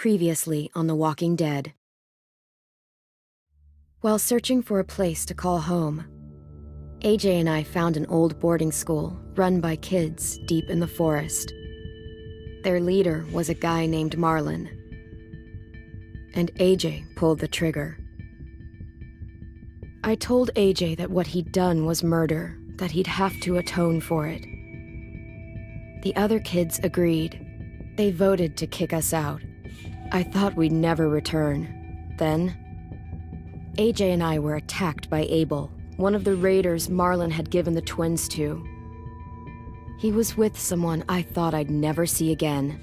Previously on The Walking Dead. While searching for a place to call home, AJ and I found an old boarding school run by kids deep in the forest. Their leader was a guy named Marlon, and AJ pulled the trigger. I told AJ that what he'd done was murder, that he'd have to atone for it. The other kids agreed. They voted to kick us out. I thought we'd never return. Then, AJ and I were attacked by Abel, one of the raiders Marlon had given the twins to. He was with someone I thought I'd never see again.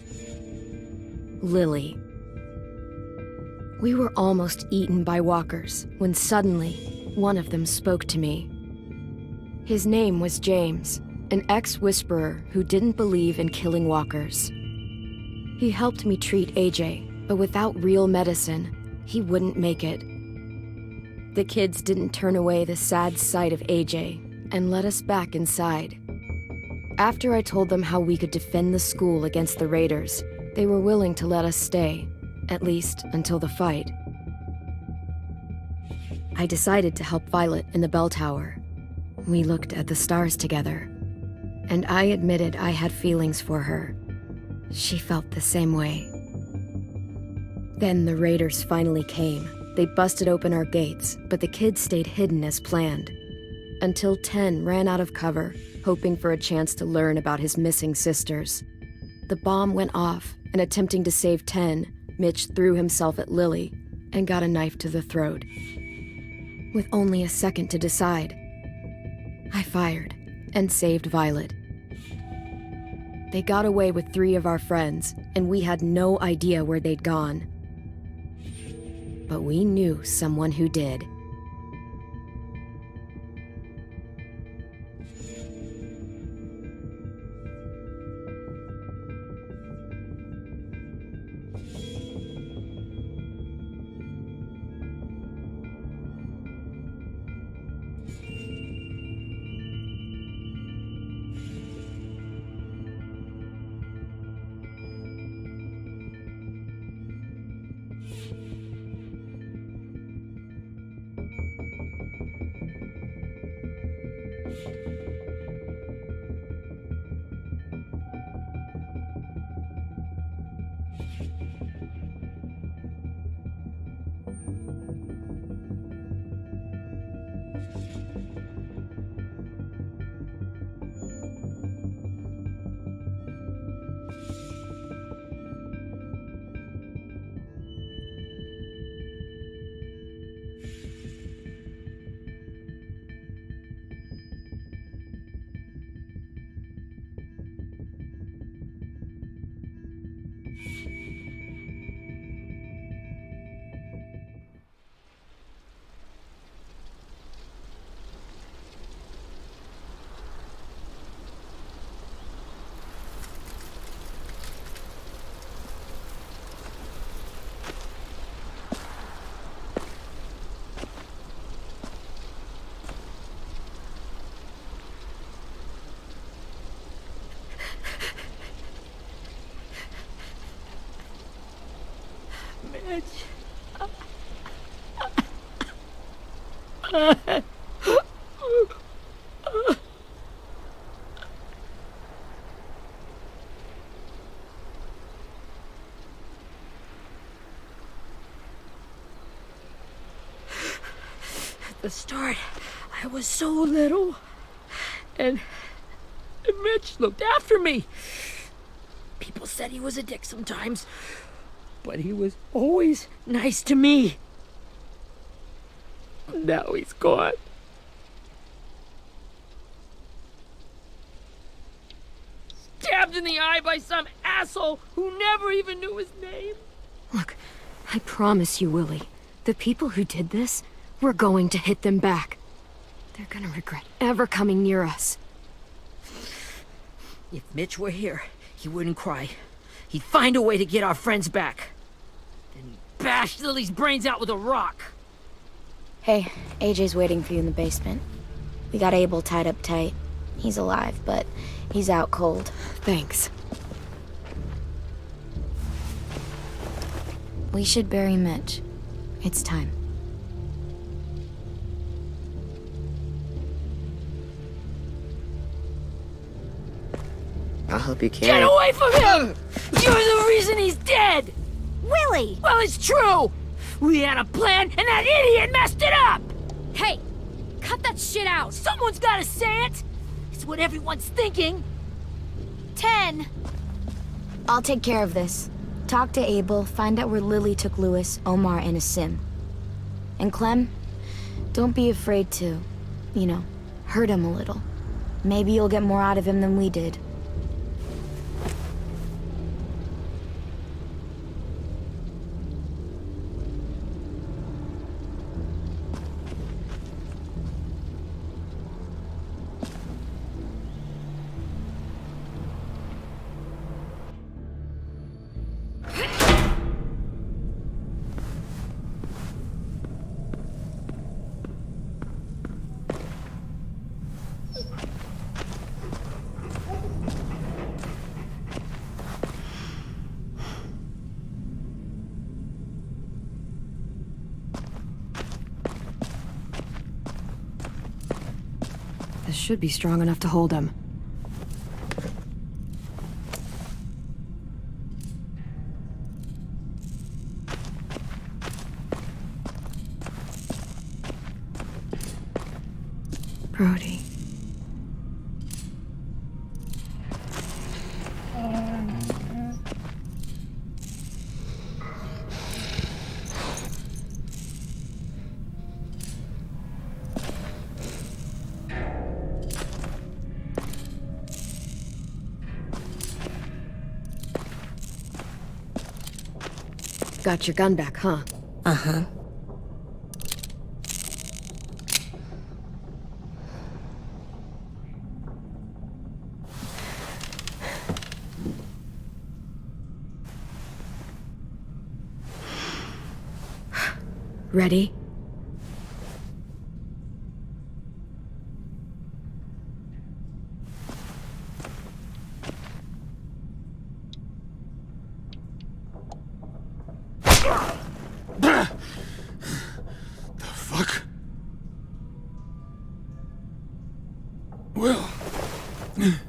Lily. We were almost eaten by walkers when suddenly one of them spoke to me. His name was James, an ex-whisperer who didn't believe in killing walkers. He helped me treat AJ, but without real medicine, he wouldn't make it. The kids didn't turn away the sad sight of AJ and let us back inside. After I told them how we could defend the school against the raiders, they were willing to let us stay, at least until the fight. I decided to help Violet in the bell tower. We looked at the stars together, and I admitted I had feelings for her. She felt the same way. Then the raiders finally came. They busted open our gates, but the kids stayed hidden as planned. Until 10 ran out of cover, hoping for a chance to learn about his missing sisters. The bomb went off, and attempting to save 10, Mitch threw himself at Lily and got a knife to the throat. With only a second to decide, I fired and saved Violet. They got away with 3 of our friends, and we had no idea where they'd gone. But we knew someone who did. At the start, I was so little, and Mitch looked after me. People said he was a dick sometimes, but he was always nice to me. Now he's gone. Stabbed in the eye by some asshole who never even knew his name. Look, I promise you, Willie, the people who did this, we're going to hit them back. They're gonna regret ever coming near us. If Mitch were here, he wouldn't cry. He'd find a way to get our friends back. Then he'd bash Lily's brains out with a rock. Hey, AJ's waiting for you in the basement. We got Abel tied up tight. He's alive, but he's out cold. Thanks. We should bury Mitch. It's time. I'll help you carry Get it. away from him! You're the reason he's dead! Willie! Well, it's true! We had a plan, and that idiot messed it up! Hey! Cut that shit out! Someone's gotta say it! It's what everyone's thinking! 10! I'll take care of this. Talk to Abel, find out where Lily took Lewis, Omar, and Asim. And Clem, don't be afraid to, hurt him a little. Maybe you'll get more out of him than we did. This should be strong enough to hold him. Brody. Got your gun back, huh? Uh-huh. Ready? Fuck. Well, that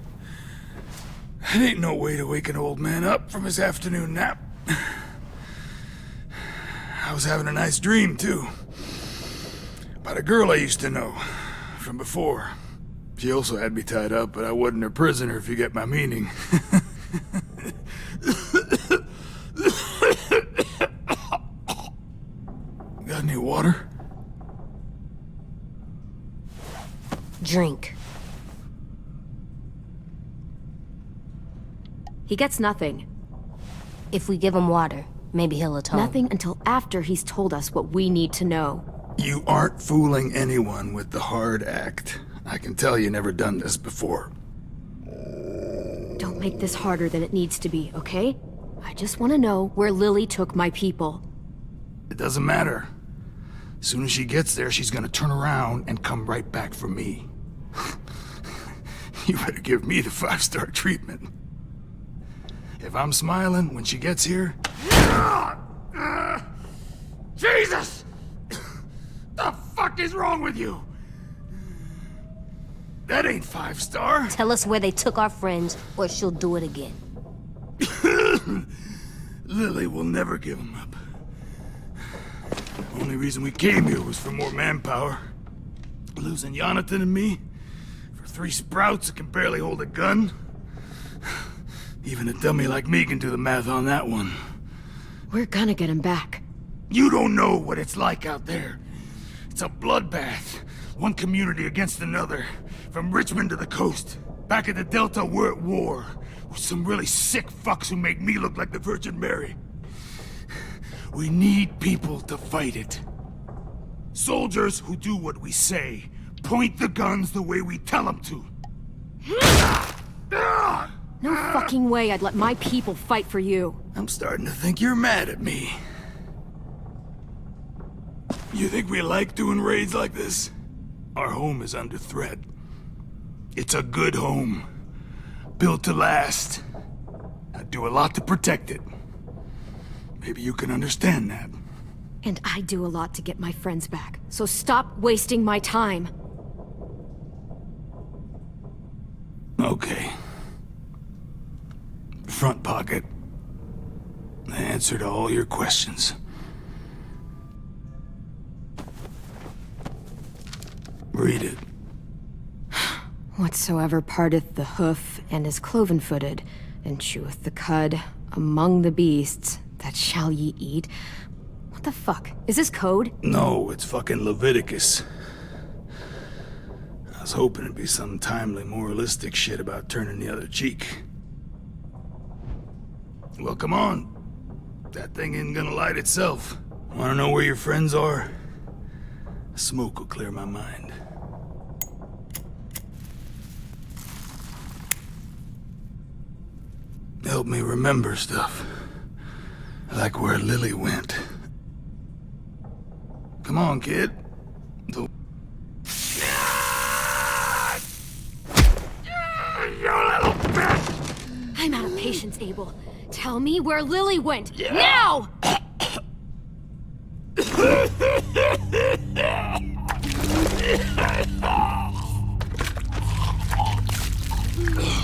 ain't no way to wake an old man up from his afternoon nap. I was having a nice dream, too. About a girl I used to know from before. She also had me tied up, but I wasn't her prisoner, if you get my meaning. Got any water? Drink. He gets nothing. If we give him water, maybe he'll atone. Nothing until after he's told us what we need to know. You aren't fooling anyone with the hard act. I can tell you never done this before. Don't make this harder than it needs to be, okay? I just want to know where Lily took my people. It doesn't matter. As soon as she gets there, she's gonna turn around and come right back for me. You better give me the 5-star treatment. If I'm smiling when she gets here... Jesus! The fuck is wrong with you? That ain't 5-star. Tell us where they took our friends, or she'll do it again. Lily will never give him up. Only reason we came here was for more manpower. Losing Jonathan and me for 3 sprouts that can barely hold a gun. Even a dummy like me can do the math on that one. We're gonna get him back. You don't know what it's like out there. It's a bloodbath. One community against another. From Richmond to the coast. Back at the Delta, we're at war. With some really sick fucks who make me look like the Virgin Mary. We need people to fight it. Soldiers who do what we say. Point the guns the way we tell them to. No fucking way I'd let my people fight for you. I'm starting to think you're mad at me. You think we like doing raids like this? Our home is under threat. It's a good home. Built to last. I do a lot to protect it. Maybe you can understand that. And I do a lot to get my friends back, so stop wasting my time. Okay. Front pocket. The answer to all your questions. Read it. Whatsoever parteth the hoof and is cloven-footed, and cheweth the cud among the beasts, that shall ye eat. What the fuck? Is this code? No, it's fucking Leviticus. I was hoping it'd be some timely, moralistic shit about turning the other cheek. Well, come on. That thing ain't gonna light itself. Wanna know where your friends are? Smoke will clear my mind. Help me remember stuff. Like where Lily went. Come on, kid. You little bitch! I'm out of patience, Abel. Tell me where Lily went, now!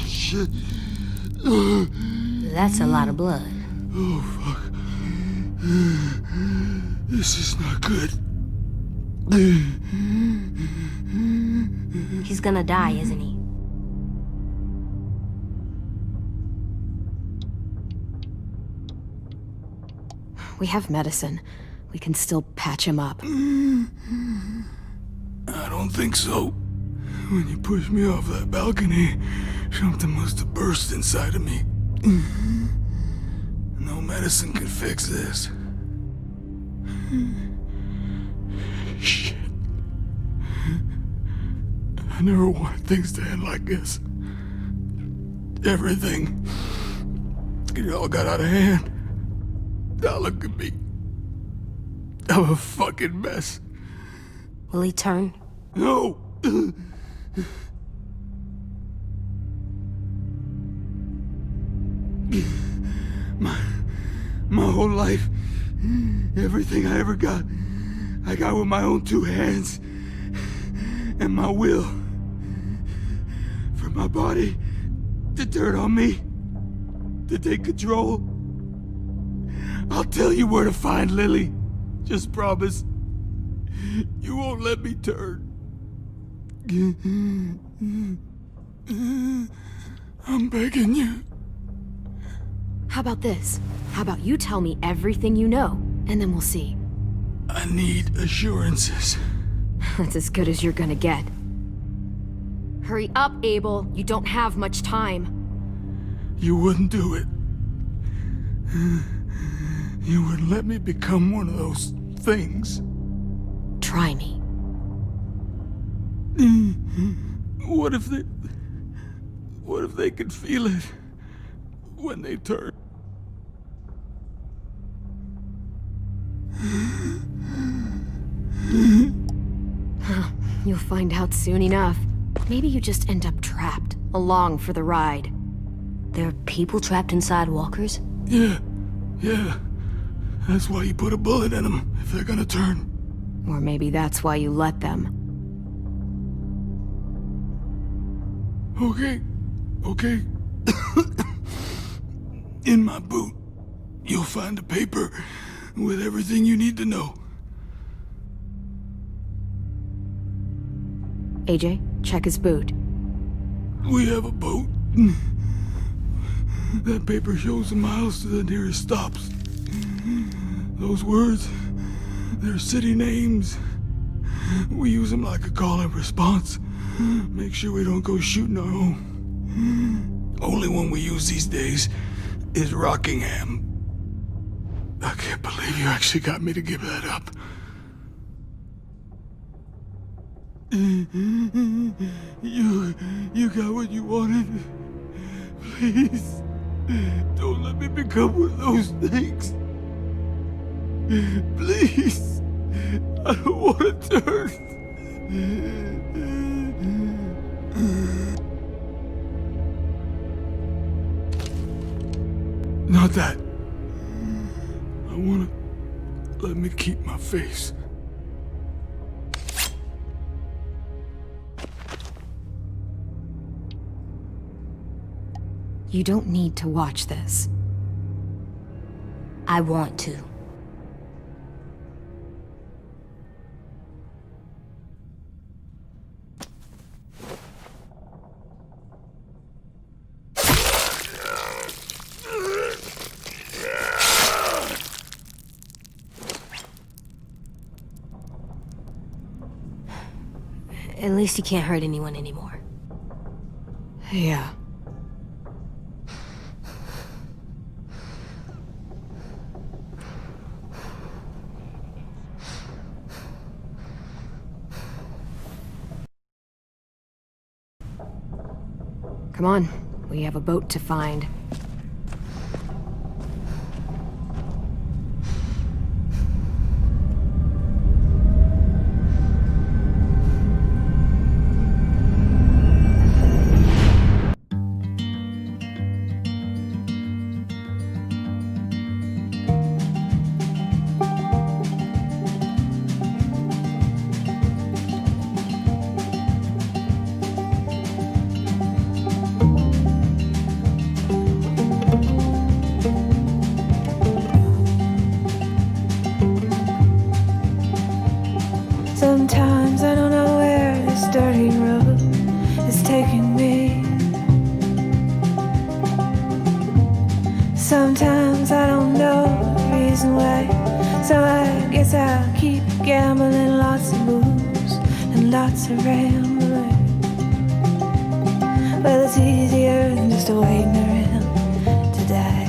Shit. That's a lot of blood. Oh, fuck. This is not good. He's gonna die, isn't he? We have medicine. We can still patch him up. I don't think so. When you pushed me off that balcony, something must have burst inside of me. No medicine can fix this. Shit. I never wanted things to end like this. Everything. It all got out of hand. Now look at me. I'm a fucking mess. Will he turn? No! My whole life, everything I ever got, I got with my own two hands and my will. For my body to turn on me, to take control. I'll tell you where to find Lily. Just promise. You won't let me turn. I'm begging you. How about this? How about you tell me everything you know, and then we'll see. I need assurances. That's as good as you're gonna get. Hurry up, Abel. You don't have much time. You wouldn't do it. You wouldn't let me become one of those things. Try me. What if they could feel it when they turn? You'll find out soon enough. Maybe you just end up trapped, along for the ride. There are people trapped inside walkers? Yeah. That's why you put a bullet in them, if they're gonna turn. Or maybe that's why you let them. Okay. In my boot, you'll find a paper with everything you need to know. AJ, check his boot. We have a boat. That paper shows the miles to the nearest stops. Those words, they're city names. We use them like a call and response. Make sure we don't go shooting our own. Only one we use these days is Rockingham. I can't believe you actually got me to give that up. You got what you wanted. Please, don't let me become one of those things. Please, I don't want to turn. Not that. I wanna let me keep my face. You don't need to watch this. I want to. At least he can't hurt anyone anymore. Yeah. Come on, we have a boat to find. Sometimes I don't know where this dirty road is taking me. Sometimes I don't know the reason why, so I guess I'll keep gambling. Lots of moves and lots of rambling. Well, it's easier than just waiting around to die.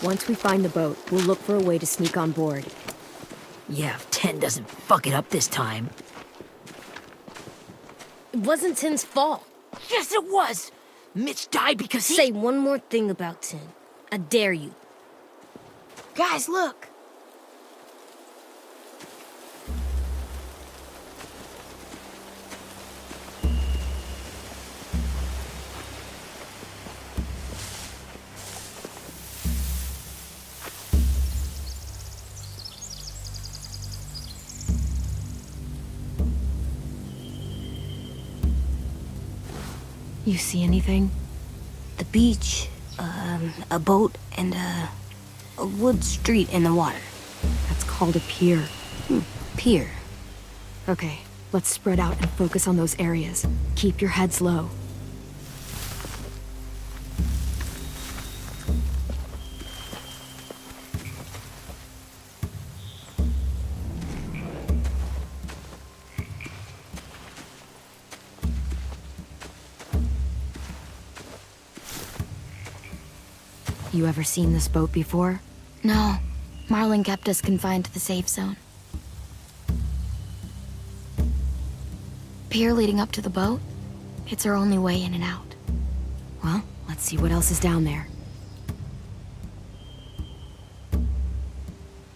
Once we find the boat, we'll look for a way to sneak on board. Yeah, if 10 doesn't fuck it up this time. It wasn't Tin's fault. Yes, it was! Mitch died because he— Say one more thing about Tin. I dare you. Guys, look! You see anything? The beach, a boat, and a wood street in the water. That's called a pier. Pier. Okay, let's spread out and focus on those areas. Keep your heads low. You ever seen this boat before? No, Marlin kept us confined to the safe zone. Pier leading up to the boat? It's our only way in and out. Well, let's see what else is down there.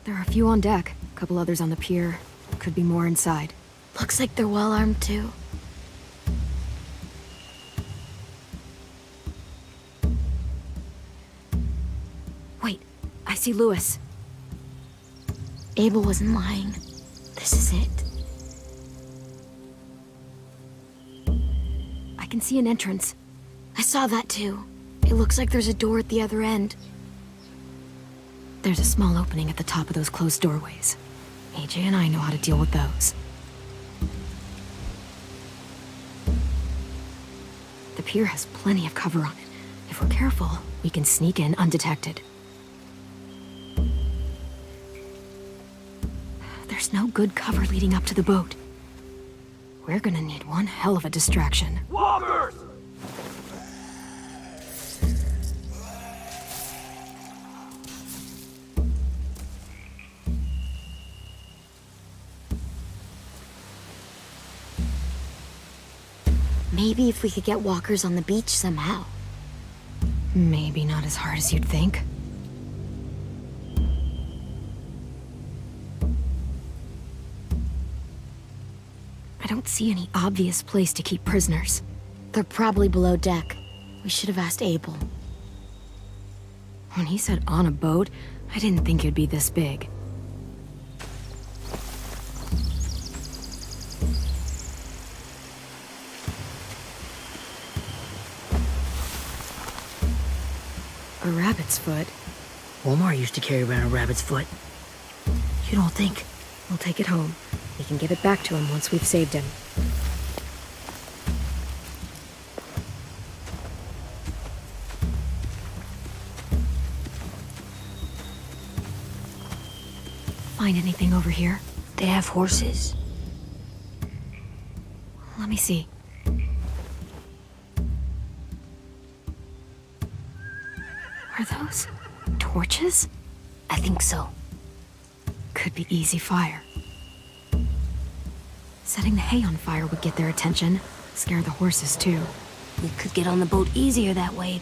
There are a few on deck, a couple others on the pier. Could be more inside. Looks like they're well armed too. Wait, I see Lewis. Abel wasn't lying. This is it. I can see an entrance. I saw that too. It looks like there's a door at the other end. There's a small opening at the top of those closed doorways. AJ and I know how to deal with those. The pier has plenty of cover on it. If we're careful, we can sneak in undetected. There's no good cover leading up to the boat. We're gonna need one hell of a distraction. Walkers! Maybe if we could get walkers on the beach somehow. Maybe not as hard as you'd think. I don't see any obvious place to keep prisoners. They're probably below deck. We should have asked Abel. When he said on a boat, I didn't think it'd be this big. A rabbit's foot? Omar used to carry around a rabbit's foot. You don't think? We'll take it home. We can give it back to him once we've saved him. Find anything over here? They have horses. Let me see. Are those torches? I think so. Could be easy fire. Setting the hay on fire would get their attention. Scare the horses, too. We could get on the boat easier that way.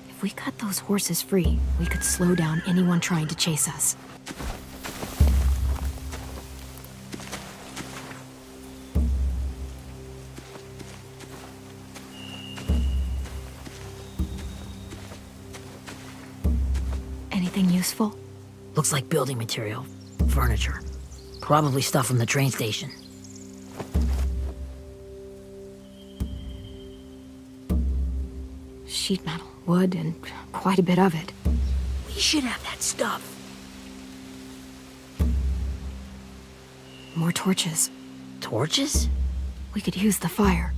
If we cut those horses free, we could slow down anyone trying to chase us. Anything useful? Looks like building material. Furniture. Probably stuff from the train station. Sheet metal, wood, and quite a bit of it. We should have that stuff. More torches. Torches? We could use the fire.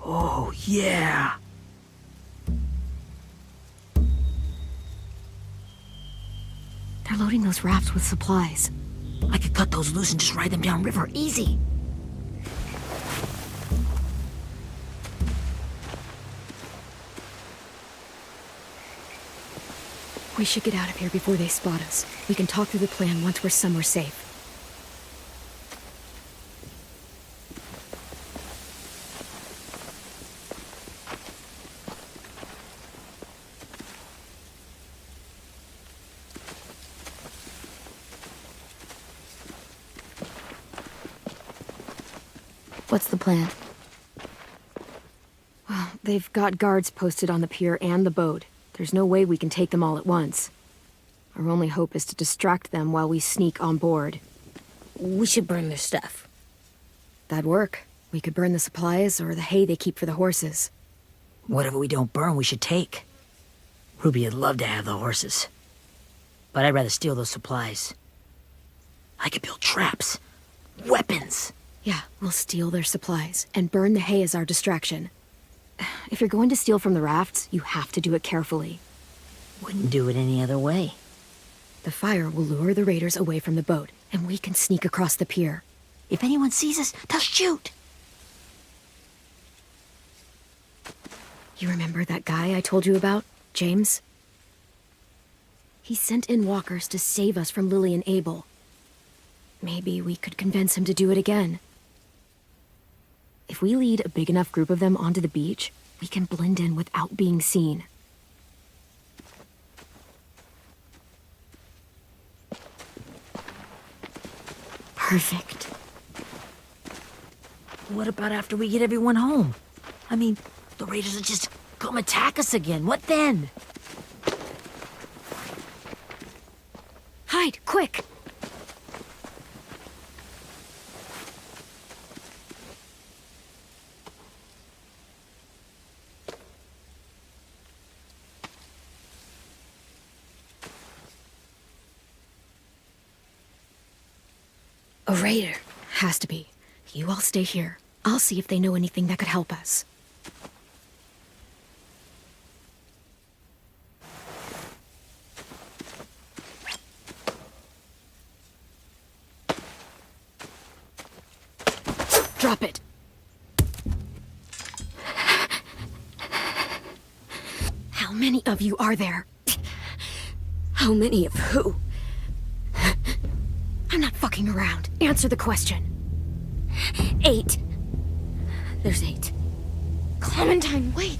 Oh, yeah. They're loading those rafts with supplies. I could cut those loose and just ride them downriver. Easy. We should get out of here before they spot us. We can talk through the plan once we're somewhere safe. What's the plan? Well, they've got guards posted on the pier and the boat. There's no way we can take them all at once. Our only hope is to distract them while we sneak on board. We should burn their stuff. That'd work. We could burn the supplies or the hay they keep for the horses. Whatever we don't burn, we should take. Ruby would love to have the horses. But I'd rather steal those supplies. I could build traps. Weapons. Yeah, we'll steal their supplies and burn the hay as our distraction. If you're going to steal from the rafts, you have to do it carefully. Wouldn't do it any other way. The fire will lure the raiders away from the boat, and we can sneak across the pier. If anyone sees us, they'll shoot. You remember that guy I told you about, James? He sent in walkers to save us from Lily and Abel. Maybe we could convince him to do it again. If we lead a big enough group of them onto the beach, we can blend in without being seen. Perfect. What about after we get everyone home? I mean, the raiders will just come attack us again. What then? Hide, quick! A raider. Has to be. You all stay here. I'll see if they know anything that could help us. Drop it. How many of you are there? How many of who? I'm not fucking around. Answer the question. 8. There's 8. Clementine, wait.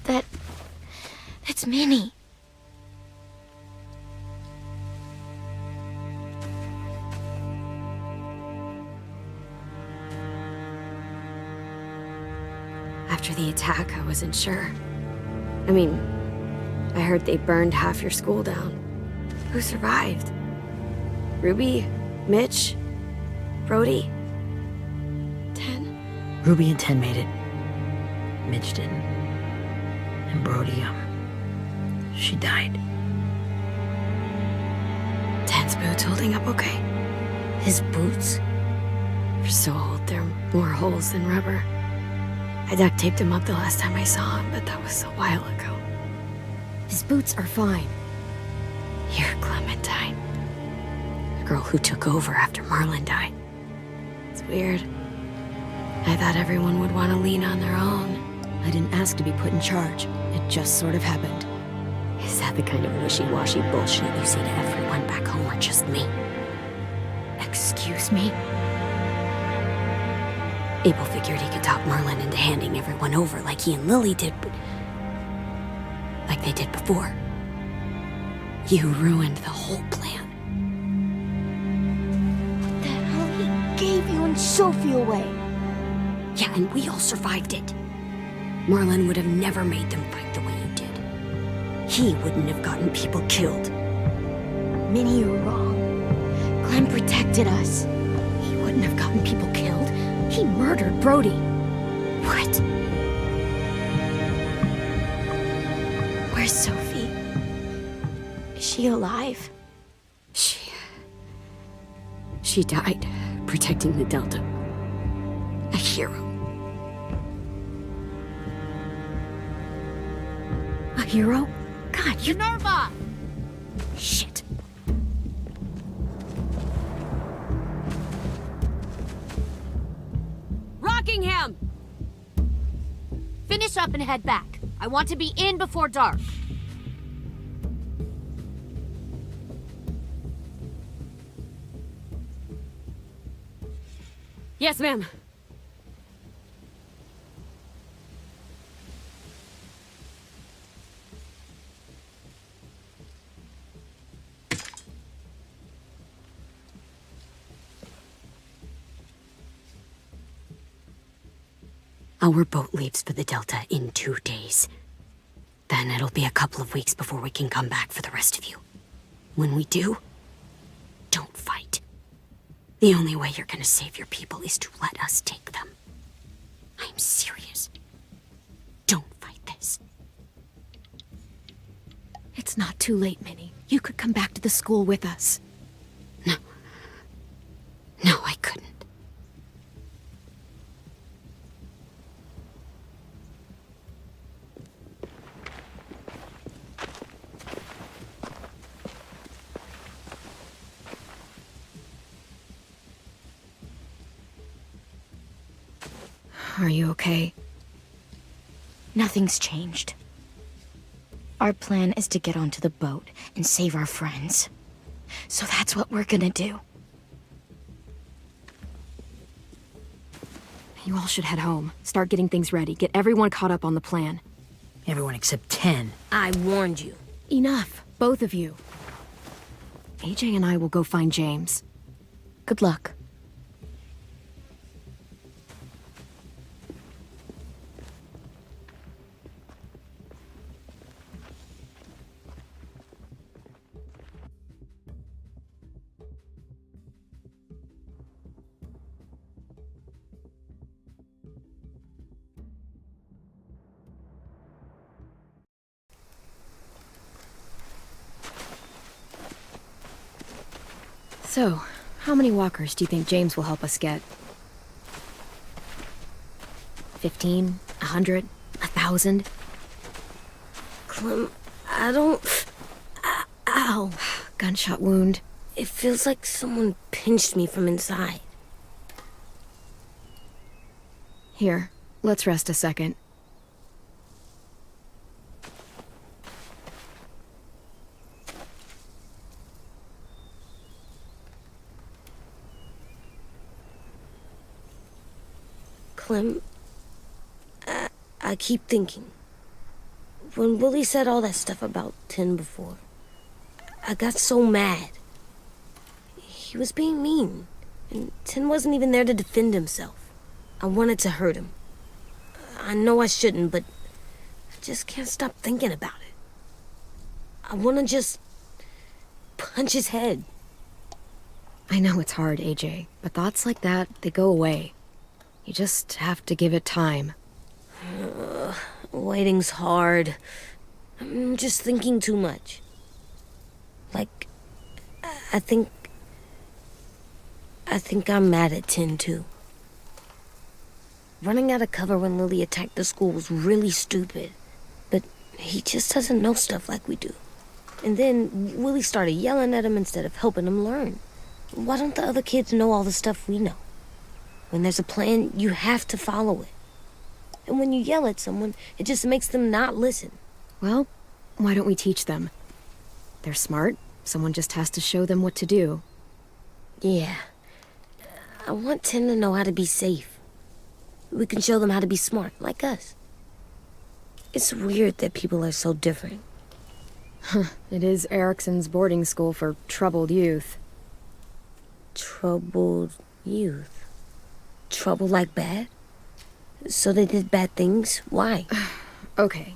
That's Minnie. After the attack, I wasn't sure. I mean, I heard they burned half your school down. Who survived? Ruby? Mitch? Brody? 10? Ruby and 10 made it. Mitch didn't. And Brody, she died. 10's boots holding up okay? His boots? They're so old, there are more holes than rubber. I duct taped him up the last time I saw him, but that was a while ago. His boots are fine. You're Clementine. The girl who took over after Marlon died. It's weird. I thought everyone would want to lean on their own. I didn't ask to be put in charge. It just sort of happened. Is that the kind of wishy-washy bullshit you say to everyone back home, or just me? Excuse me? Abel figured he could talk Merlin into handing everyone over like he and Lily did, but... like they did before. You ruined the whole plan. What the hell? He gave you and Sophie away. Yeah, and we all survived it. Merlin would have never made them fight the way you did. He wouldn't have gotten people killed. Minnie, you're wrong. Clem protected us. He wouldn't have gotten people killed. He murdered Brody. What? Where's Sophie? Is she alive? She died protecting the Delta. A hero. A hero? God, you... Minerva! Shit. Rockingham! Finish up and head back. I want to be in before dark. Yes, ma'am. Our boat leaves for the Delta in 2 days. Then it'll be a couple of weeks before we can come back for the rest of you. When we do, don't fight. The only way you're gonna save your people is to let us take them. I'm serious. Don't fight this. It's not too late, Minnie. You could come back to the school with us. No. No, I couldn't. Are you okay? Nothing's changed. Our plan is to get onto the boat and save our friends. So that's what we're gonna do. You all should head home. Start getting things ready. Get everyone caught up on the plan. Everyone except 10. I warned you. Enough, both of you. AJ and I will go find James. Good luck. So, how many walkers do you think James will help us get? 15? 100? 1,000? Clem, I don't... Ow. Gunshot wound. It feels like someone pinched me from inside. Here, let's rest a second. Clem, I keep thinking. When Willie said all that stuff about Tin before, I got so mad. He was being mean, and Tin wasn't even there to defend himself. I wanted to hurt him. I know I shouldn't, but I just can't stop thinking about it. I want to just punch his head. I know it's hard, AJ, but thoughts like that, they go away. You just have to give it time. Waiting's hard. I'm just thinking too much. Like, I think I'm mad at Tin, too. Running out of cover when Lily attacked the school was really stupid. But he just doesn't know stuff like we do. And then Willie started yelling at him instead of helping him learn. Why don't the other kids know all the stuff we know? When there's a plan, you have to follow it. And when you yell at someone, it just makes them not listen. Well, why don't we teach them? They're smart. Someone just has to show them what to do. Yeah. I want Tin to know how to be safe. We can show them how to be smart, like us. It's weird that people are so different. It is Erickson's boarding school for troubled youth. Troubled youth? Trouble like bad? So they did bad things? Why? Okay,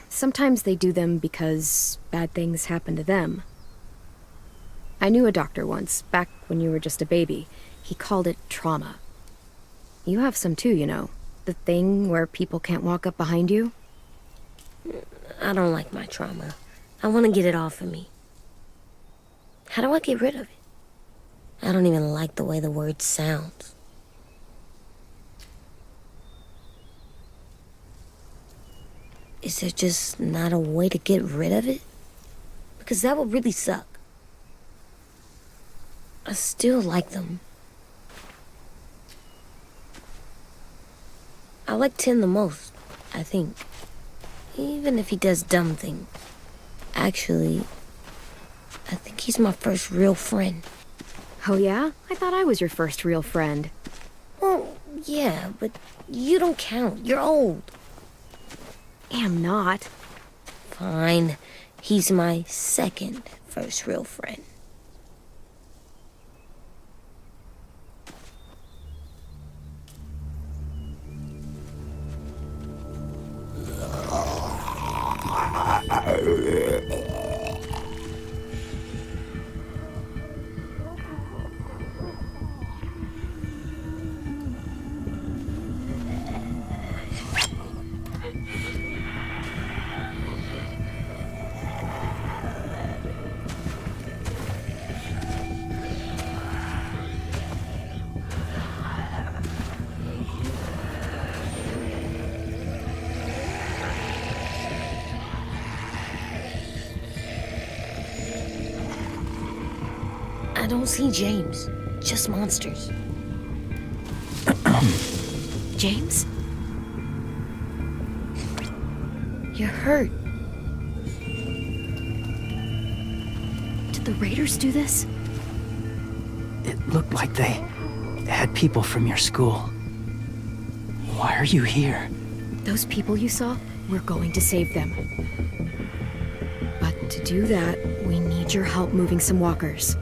sometimes they do them because bad things happen to them. I knew a doctor once, back when you were just a baby. He called it trauma. You have some too, you know. The thing where people can't walk up behind you. I don't like my trauma. I want to get it off of me. How do I get rid of it? I don't even like the way the word sounds. Is there just not a way to get rid of it? Because that would really suck. I still like them. I like Tin the most, I think. Even if he does dumb things. Actually, I think he's my first real friend. Oh yeah? I thought I was your first real friend. Well, yeah, but you don't count. You're old. Am not. Fine. He's my second first real friend. I don't see James, just monsters. James? You're hurt. Did the Raiders do this? It looked like they had people from your school. Why are you here? Those people you saw, we're going to save them. But to do that, we need your help moving some walkers.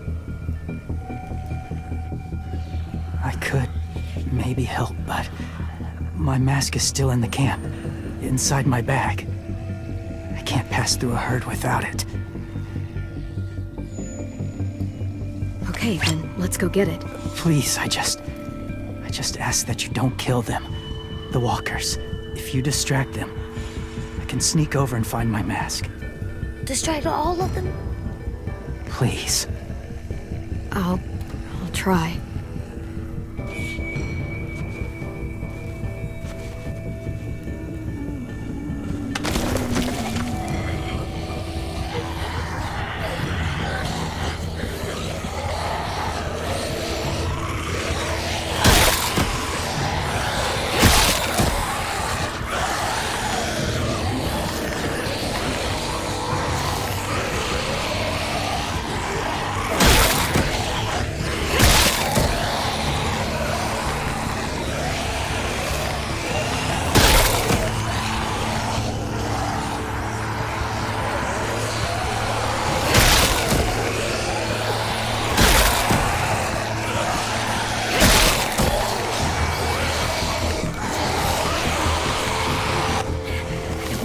I could maybe help, but my mask is still in the camp, inside my bag. I can't pass through a herd without it. Okay, then let's go get it. Please, I just ask that you don't kill them. The walkers. If you distract them, I can sneak over and find my mask. Distract all of them? Please. I'll try.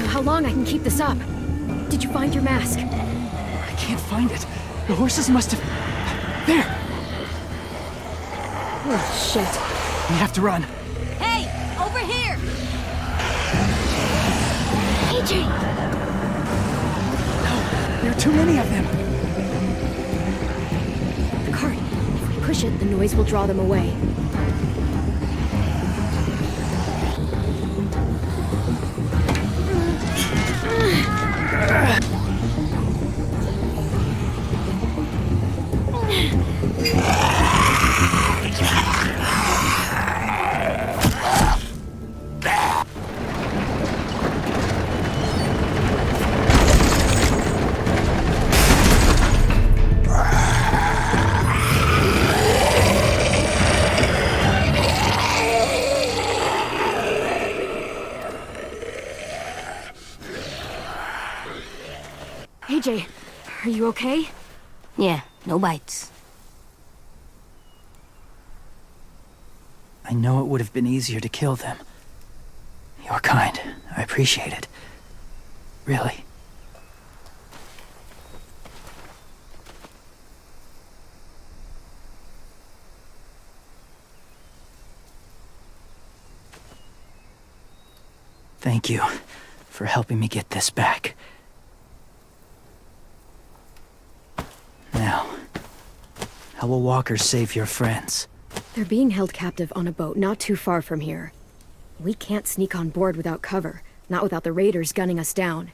How long I can keep this up? Did you find your mask? I can't find it. The horses must have... There! Oh, shit. We have to run. Hey, over here! AJ! No, there are too many of them. The cart. If we push it, the noise will draw them away. AJ, are you okay? Yeah, no bites. I know it would have been easier to kill them. You're kind. I appreciate it. Really. Thank you for helping me get this back. Now, how will walkers save your friends? They're being held captive on a boat not too far from here. We can't sneak on board without cover, not without the raiders gunning us down.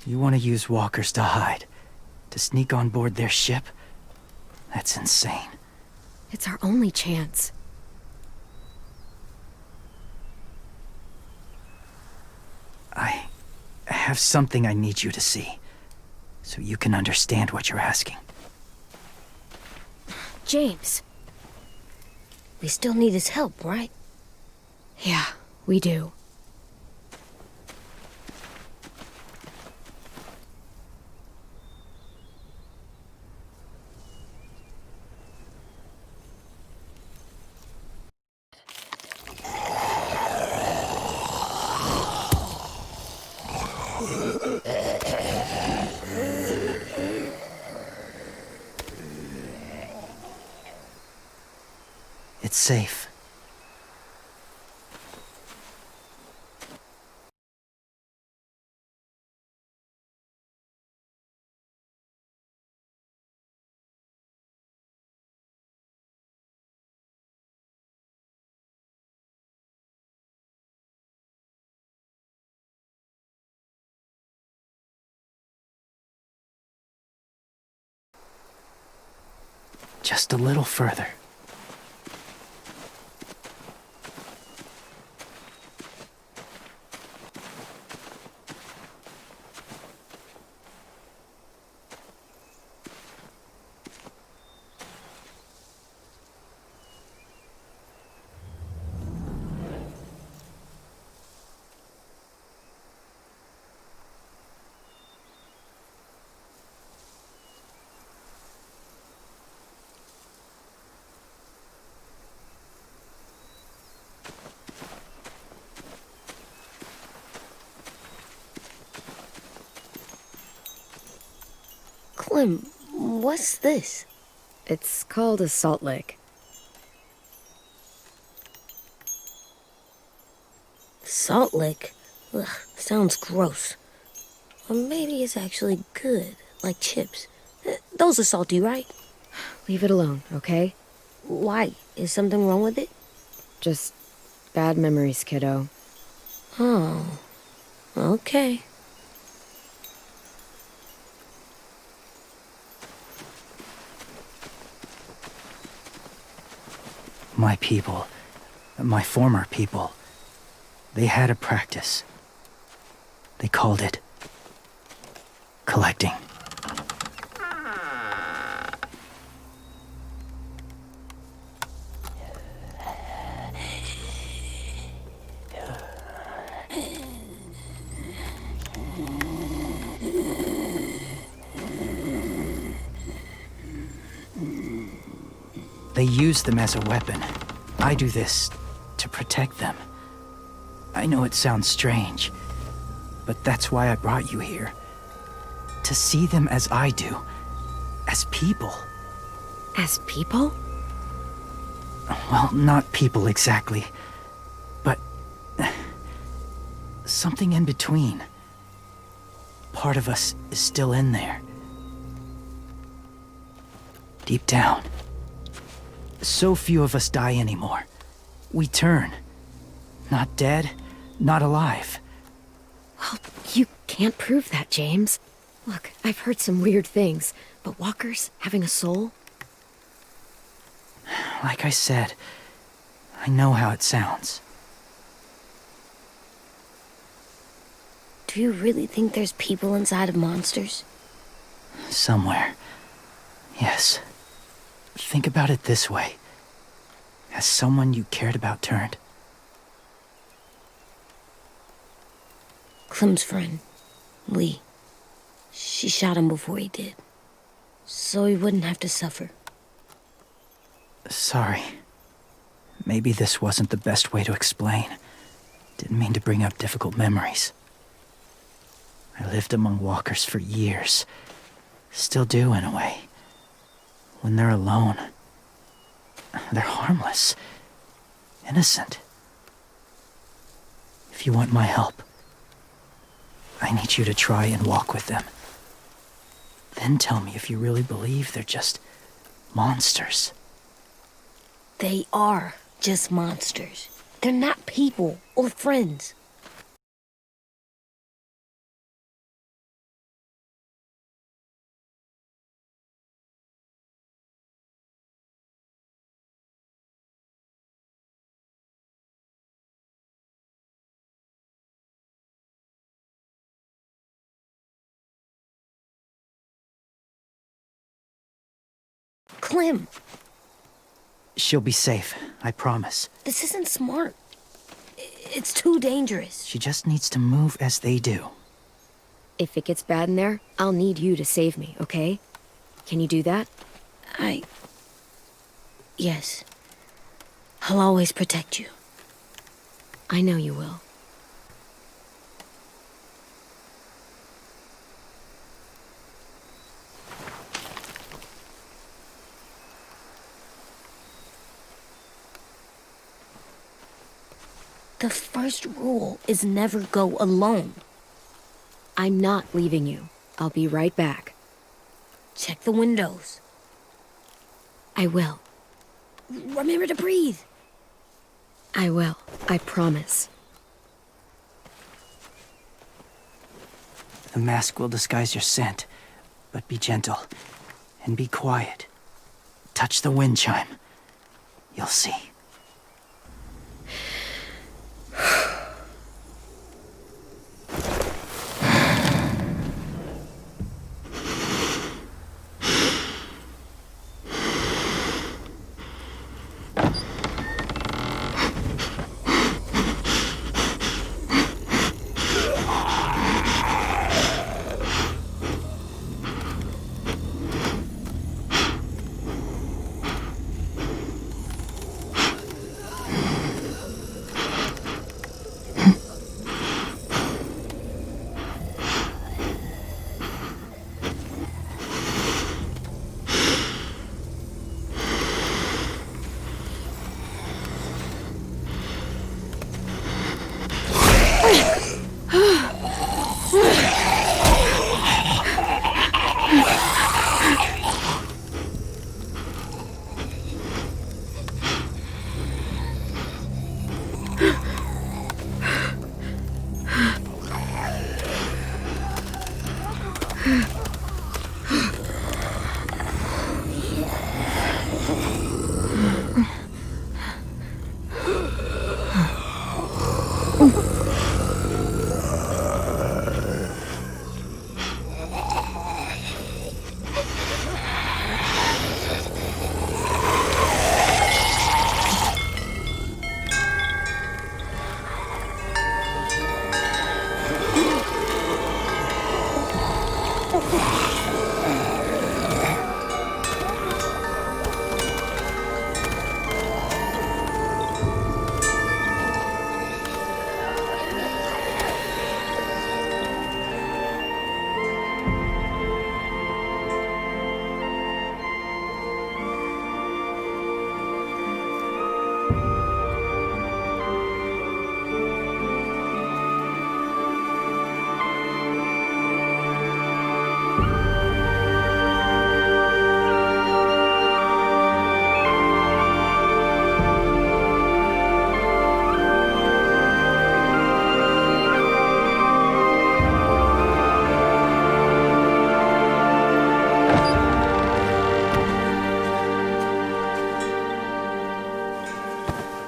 You want to use walkers to hide? To sneak on board their ship? That's insane. It's our only chance. I have something I need you to see, so you can understand what you're asking. James. We still need his help, right? Yeah, we do. It's safe. Just a little further. Clem, what's this? It's called a salt lick. Salt lick? Ugh, sounds gross. Or maybe it's actually good, like chips. Those are salty, right? Leave it alone, okay? Why? Is something wrong with it? Just bad memories, kiddo. Oh, okay. My people, my former people, they had a practice. They called it collecting. They use them as a weapon. I do this to protect them. I know it sounds strange, but that's why I brought you here. To see them as I do, as people. As people? Well, not people exactly, but something in between. Part of us is still in there. Deep down. So few of us die anymore. We turn. Not dead, not alive. Well, you can't prove that, James. Look, I've heard some weird things, but walkers having a soul? Like I said, I know how it sounds. Do you really think there's people inside of monsters? Somewhere. Yes. Think about it this way. Has someone you cared about turned? Clem's friend, Lee. She shot him before he did. So he wouldn't have to suffer. Sorry. Maybe this wasn't the best way to explain. Didn't mean to bring up difficult memories. I lived among walkers for years. Still do, in a way. When they're alone, they're harmless. Innocent. If you want my help, I need you to try and walk with them. Then tell me if you really believe they're just monsters. They are just monsters. They're not people or friends. Clem, She'll be safe, I promise. this isn't smart. It's too dangerous. She just needs to move as they do. If it gets bad in there, I'll need you to save me, okay? Can you do that? Yes. I'll always protect you. I know you will. The first rule is never go alone. I'm not leaving you. I'll be right back. Check the windows. I will. Remember to breathe. I will. I promise. The mask will disguise your scent, but be gentle and be quiet. Touch the wind chime. You'll see.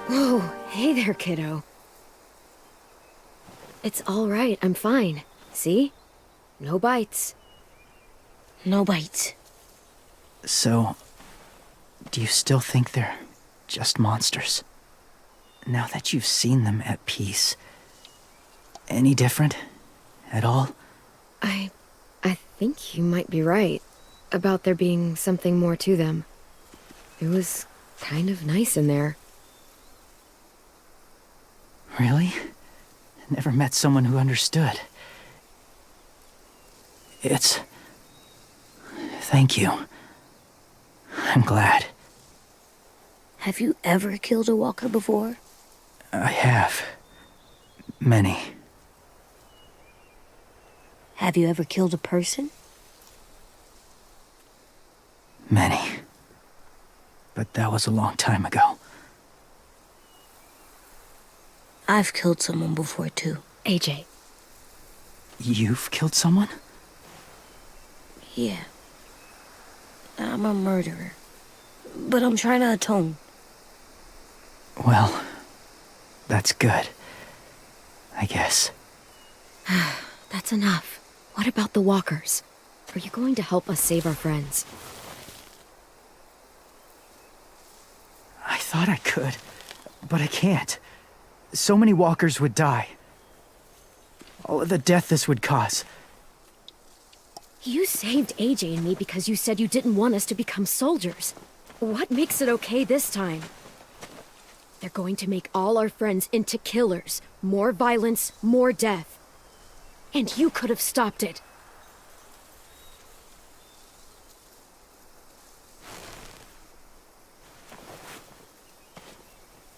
Whoa, hey there, kiddo. It's all right, I'm fine. See? No bites. No bites. So, do you still think they're just monsters? Now that you've seen them at peace, any different at all? I think you might be right about there being something more to them. It was kind of nice in there. Really? Never met someone who understood. Thank you. I'm glad. Have you ever killed a walker before? I have. Many. Have you ever killed a person? Many. But that was a long time ago. I've killed someone before, too. AJ. You've killed someone? Yeah. I'm a murderer. But I'm trying to atone. Well, that's good. I guess. That's enough. What about the walkers? Are you going to help us save our friends? I thought I could, but I can't. So many walkers would die. All of the death this would cause. You saved AJ and me because you said you didn't want us to become soldiers. What makes it okay this time? They're going to make all our friends into killers. More violence, more death. And you could have stopped it.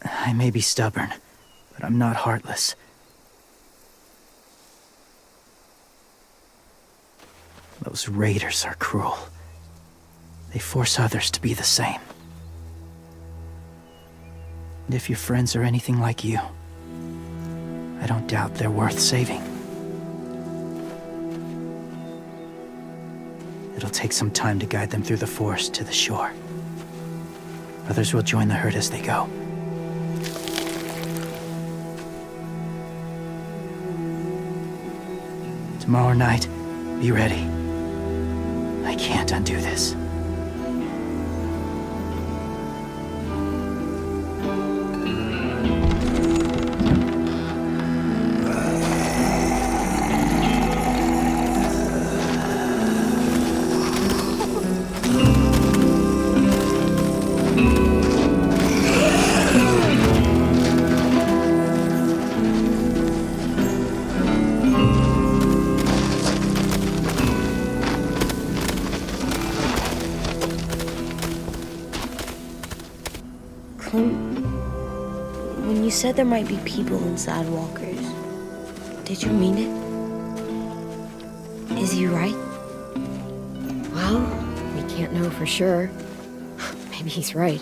I may be stubborn, but I'm not heartless. Those raiders are cruel. They force others to be the same. And if your friends are anything like you, I don't doubt they're worth saving. It'll take some time to guide them through the forest to the shore. Others will join the herd as they go. Tomorrow night, be ready. I can't undo this. When you said there might be people inside walkers, did you mean it? Is he right? Well, we can't know for sure. Maybe he's right.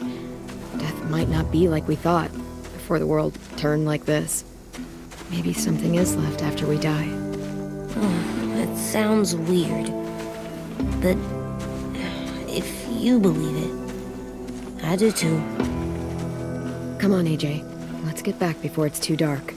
Death might not be like we thought before the world turned like this. Maybe something is left after we die. That sounds weird. But if you believe it, I do too. Come on, AJ. Let's get back before it's too dark.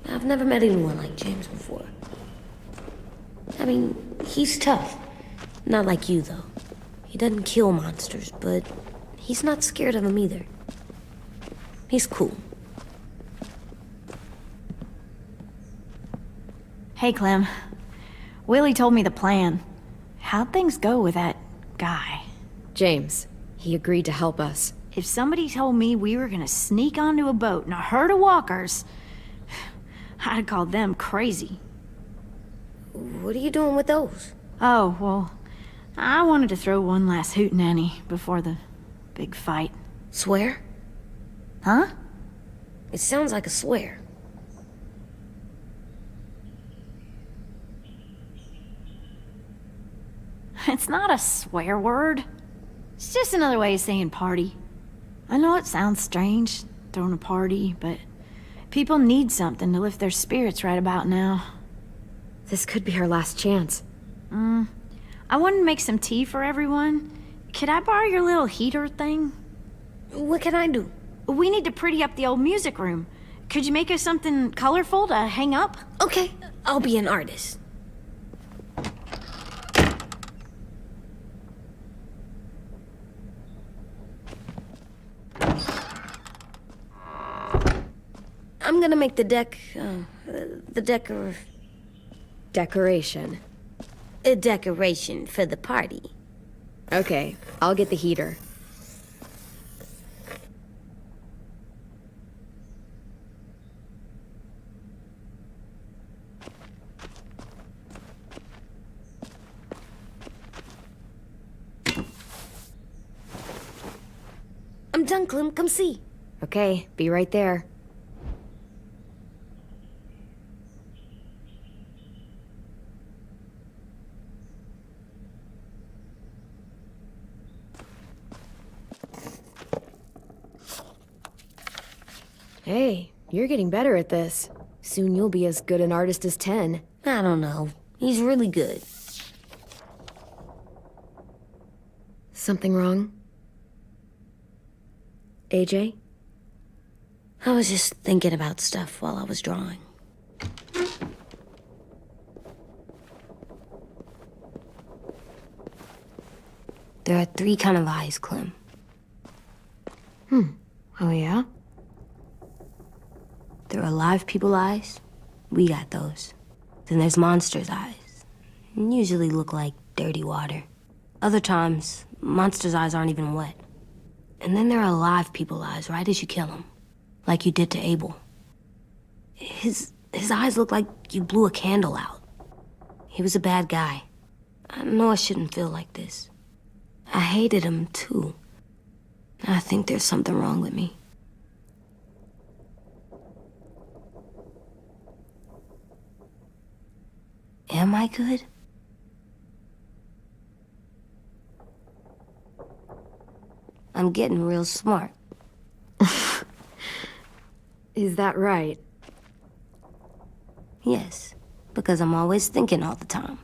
I've never met anyone like James before. I mean, he's tough. Not like you, though. He doesn't kill monsters, but he's not scared of them either. He's cool. Hey, Clem. Willie told me the plan. How'd things go with that guy? James, he agreed to help us. If somebody told me we were gonna sneak onto a boat in a herd of walkers, I'd call them crazy. What are you doing with those? Oh, well, I wanted to throw one last hootenanny before the big fight. Swear? Huh? It sounds like a swear. It's not a swear word. It's just another way of saying party. I know it sounds strange, throwing a party, but people need something to lift their spirits right about now. This could be our last chance. I wanted to make some tea for everyone. Could I borrow your little heater thing? What can I do? We need to pretty up the old music room. Could you make us something colorful to hang up? Okay, I'll be an artist. I'm gonna make the Decoration. a decoration for the party. Okay, I'll get the heater. I'm done, Clem. Come see. Okay, be right there. Hey, you're getting better at this. Soon you'll be as good an artist as 10. I don't know. He's really good. Something wrong? AJ? I was just thinking about stuff while I was drawing. There are 3 kind of eyes, Clem. Oh yeah? There are live people eyes. We got those. Then there's monsters' eyes. Usually look like dirty water. Other times, monsters' eyes aren't even wet. And then there are live people eyes right as you kill them. Like you did to Abel. His eyes look like you blew a candle out. He was a bad guy. I know I shouldn't feel like this. I hated him too. I think there's something wrong with me. Am I good? I'm getting real smart. Is that right? Yes, because I'm always thinking all the time.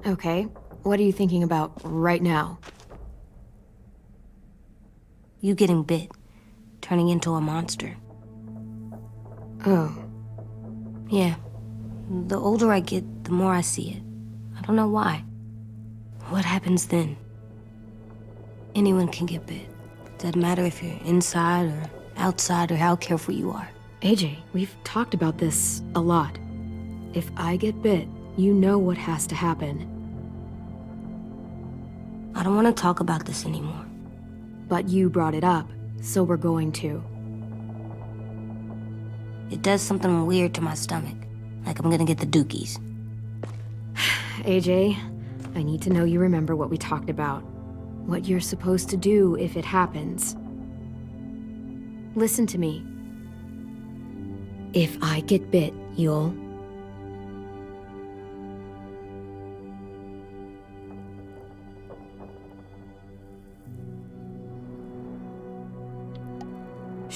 Okay, what are you thinking about right now? You getting bit, turning into a monster. Oh, Yeah. The older I get, the more I see it. I don't know why. What happens then? Anyone can get bit. Doesn't matter if you're inside or outside or how careful you are. AJ, we've talked about this a lot. If I get bit, you know what has to happen. I don't want to talk about this anymore. But you brought it up, so we're going to. It does something weird to my stomach. Like I'm gonna get the dookies. AJ, I need to know you remember what we talked about. What you're supposed to do if it happens. Listen to me. If I get bit, you'll...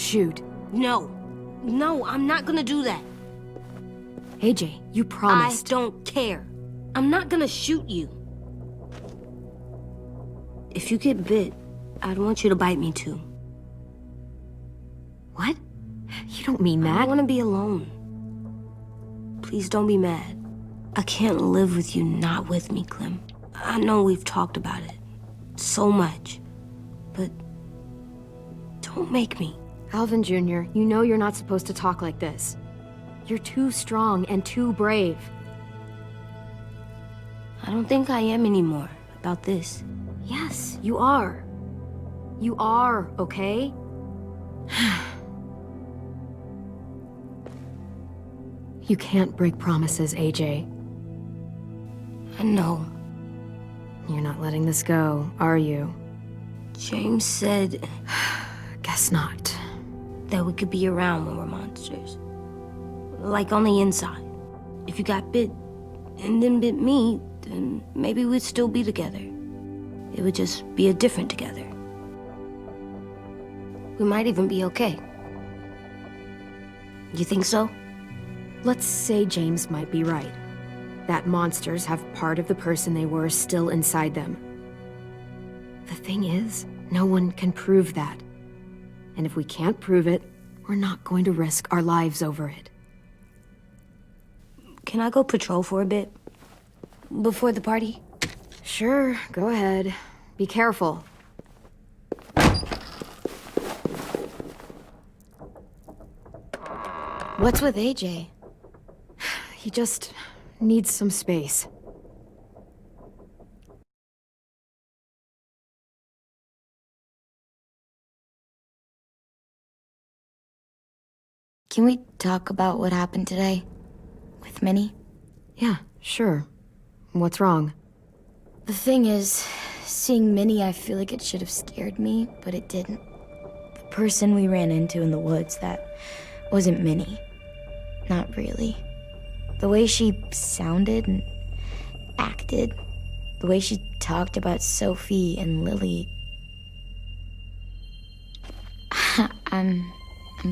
shoot. No. No, I'm not gonna do that. AJ, you promised. I don't care. I'm not gonna shoot you. If you get bit, I'd want you to bite me too. What? You don't mean I that. don't want to be alone. Please don't be mad. I can't live with you not with me, Clem. I know we've talked about it so much, but don't make me. Alvin Jr., you know you're not supposed to talk like this. You're too strong and too brave. I don't think I am anymore about this. Yes, you are. You are, okay? You can't break promises, AJ. I know. You're not letting this go, are you? James said Guess not. that we could be around when we're monsters. Like on the inside. If you got bit and then bit me, then maybe we'd still be together. It would just be a different together. We might even be okay. You think so? Let's say James might be right. That monsters have part of the person they were still inside them. The thing is, no one can prove that. And if we can't prove it, we're not going to risk our lives over it. Can I go patrol for a bit? Before the party? Sure, go ahead. Be careful. What's with AJ? He just needs some space. Can we talk about what happened today? With Minnie? Yeah, sure. What's wrong? The thing is, seeing Minnie, I feel like it should have scared me, but it didn't. The person we ran into in the woods, that wasn't Minnie. Not really. The way she sounded and acted, the way she talked about Sophie and Lily. I'm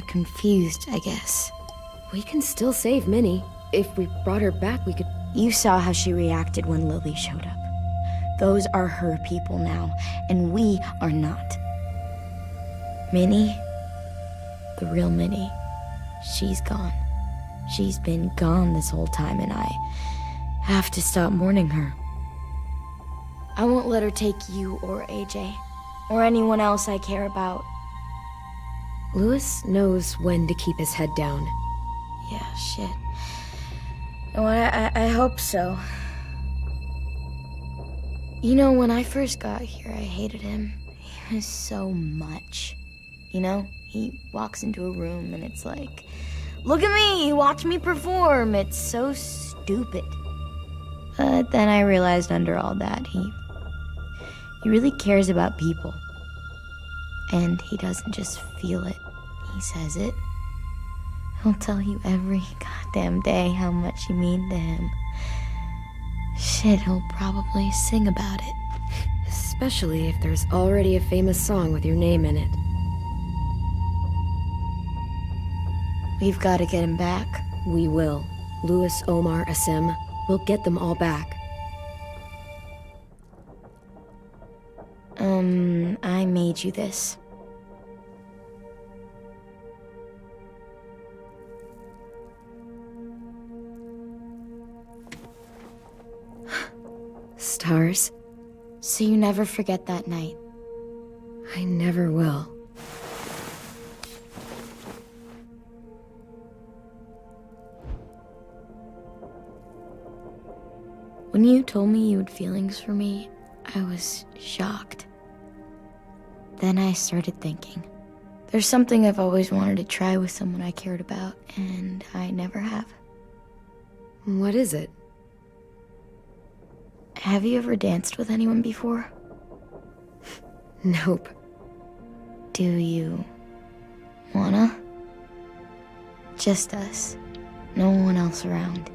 confused, I guess. We can still save Minnie. If we brought her back, we could... You saw how she reacted when Lily showed up. Those are her people now, and we are not. Minnie, the real Minnie, she's gone. She's been gone this whole time, and I have to stop mourning her. I won't let her take you or AJ, or anyone else I care about. Louis knows when to keep his head down. Yeah, shit. No, I hope so. You know, when I first got here, I hated him. He was so much. You know, he walks into a room and it's like, look at me, watch me perform. It's so stupid. But then I realized under all that, he really cares about people. And he doesn't just feel it, he says it. He'll tell you every goddamn day how much you mean to him. Shit, he'll probably sing about it. Especially if there's already a famous song with your name in it. We've got to get him back. We will. Louis, Omar, Asim. We'll get them all back. I made you this. Stars? So you never forget that night. I never will. When you told me you had feelings for me, I was shocked. Then I started thinking. There's something I've always wanted to try with someone I cared about, and I never have. What is it? Have you ever danced with anyone before? Nope. Do you wanna? Just us. No one else around.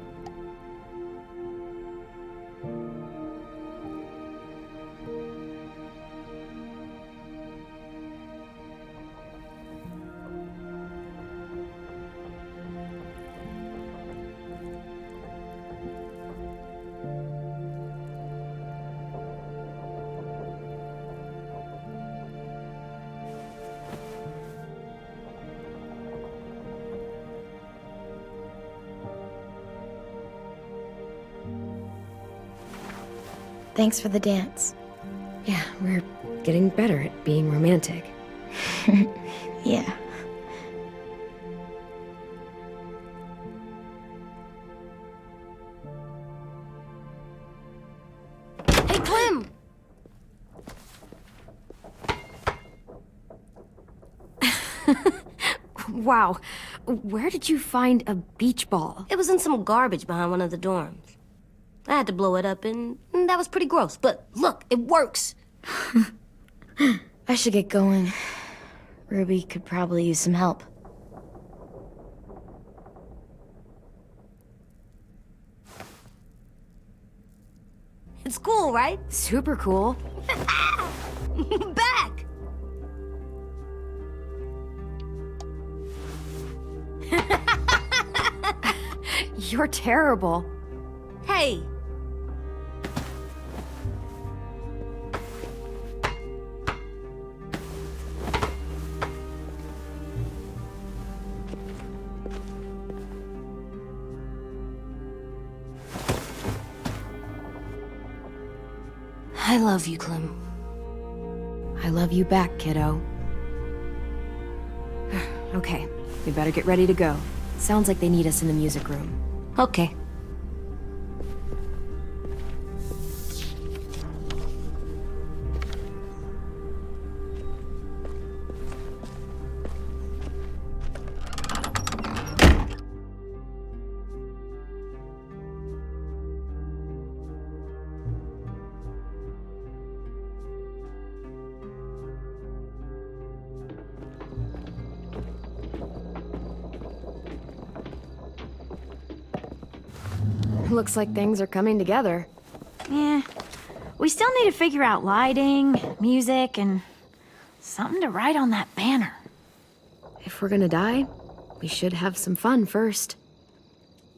Thanks for the dance. Yeah, we're getting better at being romantic. Yeah. Hey, Clem! Wow, where did you find a beach ball? It was in some garbage behind one of the dorms. I had to blow it up, and that was pretty gross. But look, it works. I should get going. Ruby could probably use some help. It's cool, right? Super cool. Back! You're terrible. Hey! I love you, Clem. I love you back, kiddo. Okay, we better get ready to go. Sounds like they need us in the music room. Okay. Looks like things are coming together. Yeah. We still need to figure out lighting, music, and something to write on that banner. If we're gonna die, we should have some fun first.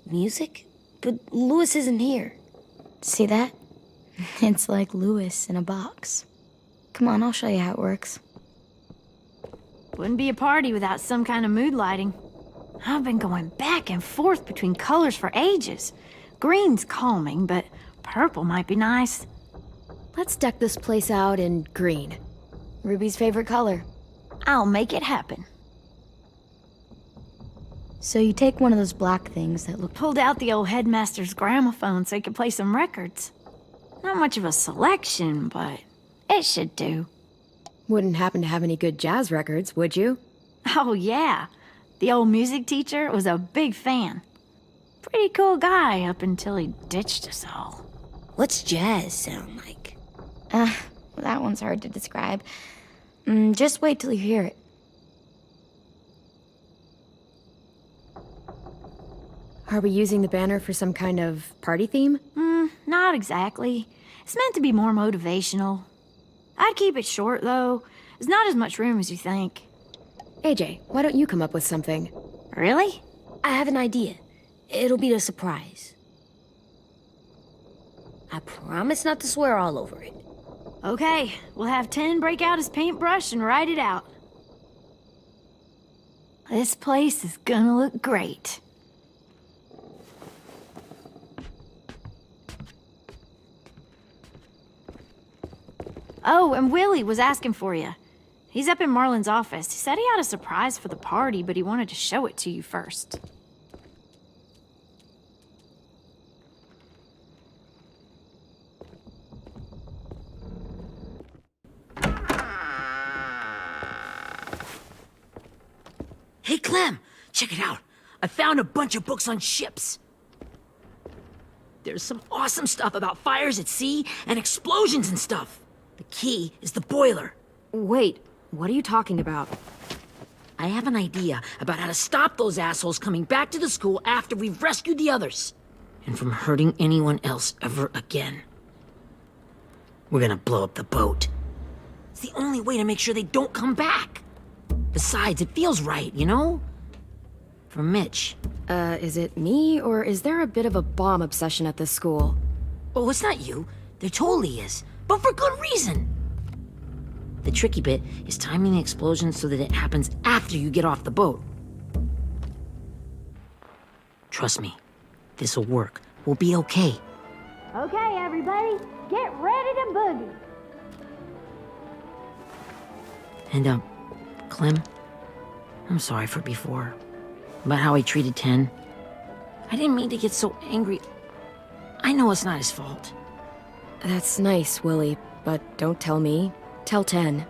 Music? But Louis isn't here. See that? It's like Louis in a box. Come on, I'll show you how it works. Wouldn't be a party without some kind of mood lighting. I've been going back and forth between colors for ages. Green's calming, but purple might be nice. Let's deck this place out in green. Ruby's favorite color. I'll make it happen. So you take one of those black things that look... Pulled out the old headmaster's gramophone so he could play some records. Not much of a selection, but it should do. Wouldn't happen to have any good jazz records, would you? Oh, yeah. The old music teacher was a big fan. Pretty cool guy up until he ditched us all. What's jazz sound like? That one's hard to describe. Just wait till you hear it. Are we using the banner for some kind of party theme? Not exactly. It's meant to be more motivational. I'd keep it short, though. There's not as much room as you think. AJ, why don't you come up with something? Really? I have an idea. It'll be a surprise. I promise not to swear all over it. Okay, we'll have 10 break out his paintbrush and write it out. This place is gonna look great. Oh, and Willie was asking for you. He's up in Marlin's office. He said he had a surprise for the party, but he wanted to show it to you first. Hey, Clem, check it out. I found a bunch of books on ships. There's some awesome stuff about fires at sea and explosions and stuff. The key is the boiler. Wait, what are you talking about? I have an idea about how to stop those assholes coming back to the school after we've rescued the others. And from hurting anyone else ever again. We're gonna blow up the boat. It's the only way to make sure they don't come back. Besides, it feels right, you know? For Mitch. Is it me, or is there a bit of a bomb obsession at this school? Oh, it's not you. There totally is. But for good reason. The tricky bit is timing the explosion so that it happens after you get off the boat. Trust me, this'll work. We'll be okay. Okay, everybody, get ready to boogie. And, Clem, I'm sorry for before. About how he treated Ten. I didn't mean to get so angry. I know it's not his fault. That's nice, Willie, but don't tell me. Tell 10.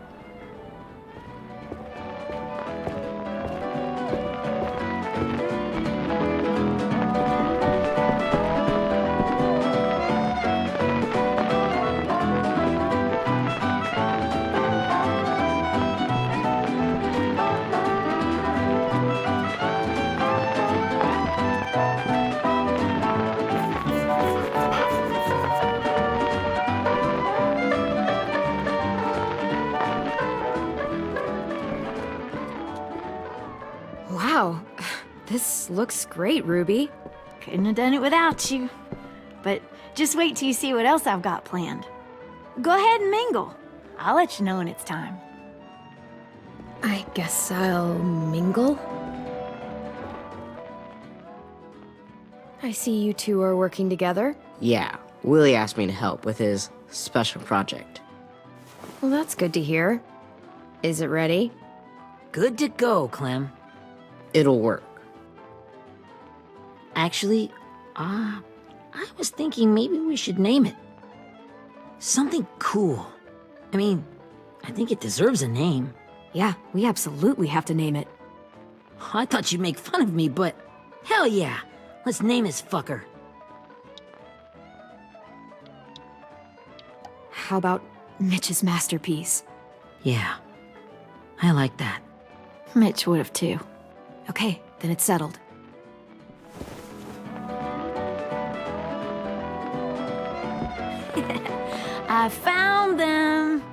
Wow, this looks great, Ruby. Couldn't have done it without you. But just wait till you see what else I've got planned. Go ahead and mingle. I'll let you know when it's time. I guess I'll mingle? I see you two are working together. Yeah, Willie asked me to help with his special project. Well, that's good to hear. Is it ready? Good to go, Clem. It'll work. Actually, I was thinking maybe we should name it. Something cool. I mean, I think it deserves a name. Yeah, we absolutely have to name it. I thought you'd make fun of me, but hell yeah. Let's name this fucker. How about Mitch's masterpiece? Yeah, I like that. Mitch would have too. Okay, then it's settled. I found them.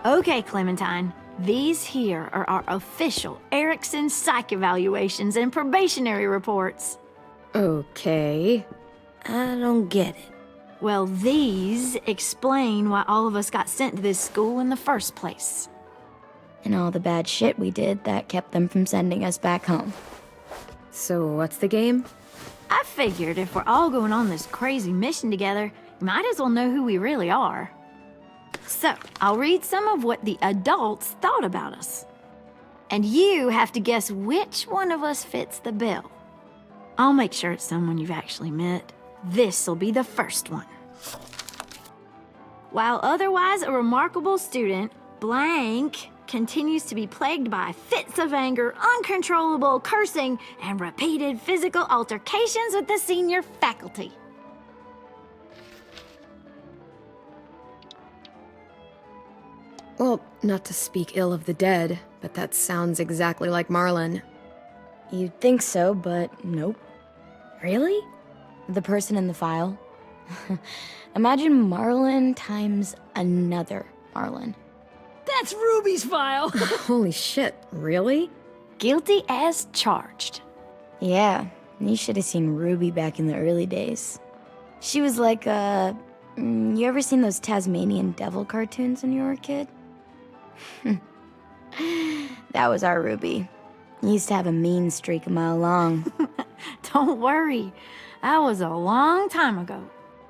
Okay, Clementine. These here are our official Erickson psych evaluations and probationary reports. Okay. I don't get it. Well, these explain why all of us got sent to this school in the first place. And all the bad shit we did that kept them from sending us back home. So what's the game? I figured if we're all going on this crazy mission together, you might as well know who we really are. So, I'll read some of what the adults thought about us. And you have to guess which one of us fits the bill. I'll make sure it's someone you've actually met. This'll be the first one. While otherwise a remarkable student, blank continues to be plagued by fits of anger, uncontrollable cursing, and repeated physical altercations with the senior faculty. Well, not to speak ill of the dead, but that sounds exactly like Marlon. You'd think so, but nope. Really? The person in the file. Imagine Marlon times another Marlon. That's Ruby's file! Holy shit, really? Guilty as charged. Yeah, you should have seen Ruby back in the early days. She was like you ever seen those Tasmanian devil cartoons when you were a kid? That was our Ruby. Used to have a mean streak a mile long. Don't worry, that was a long time ago.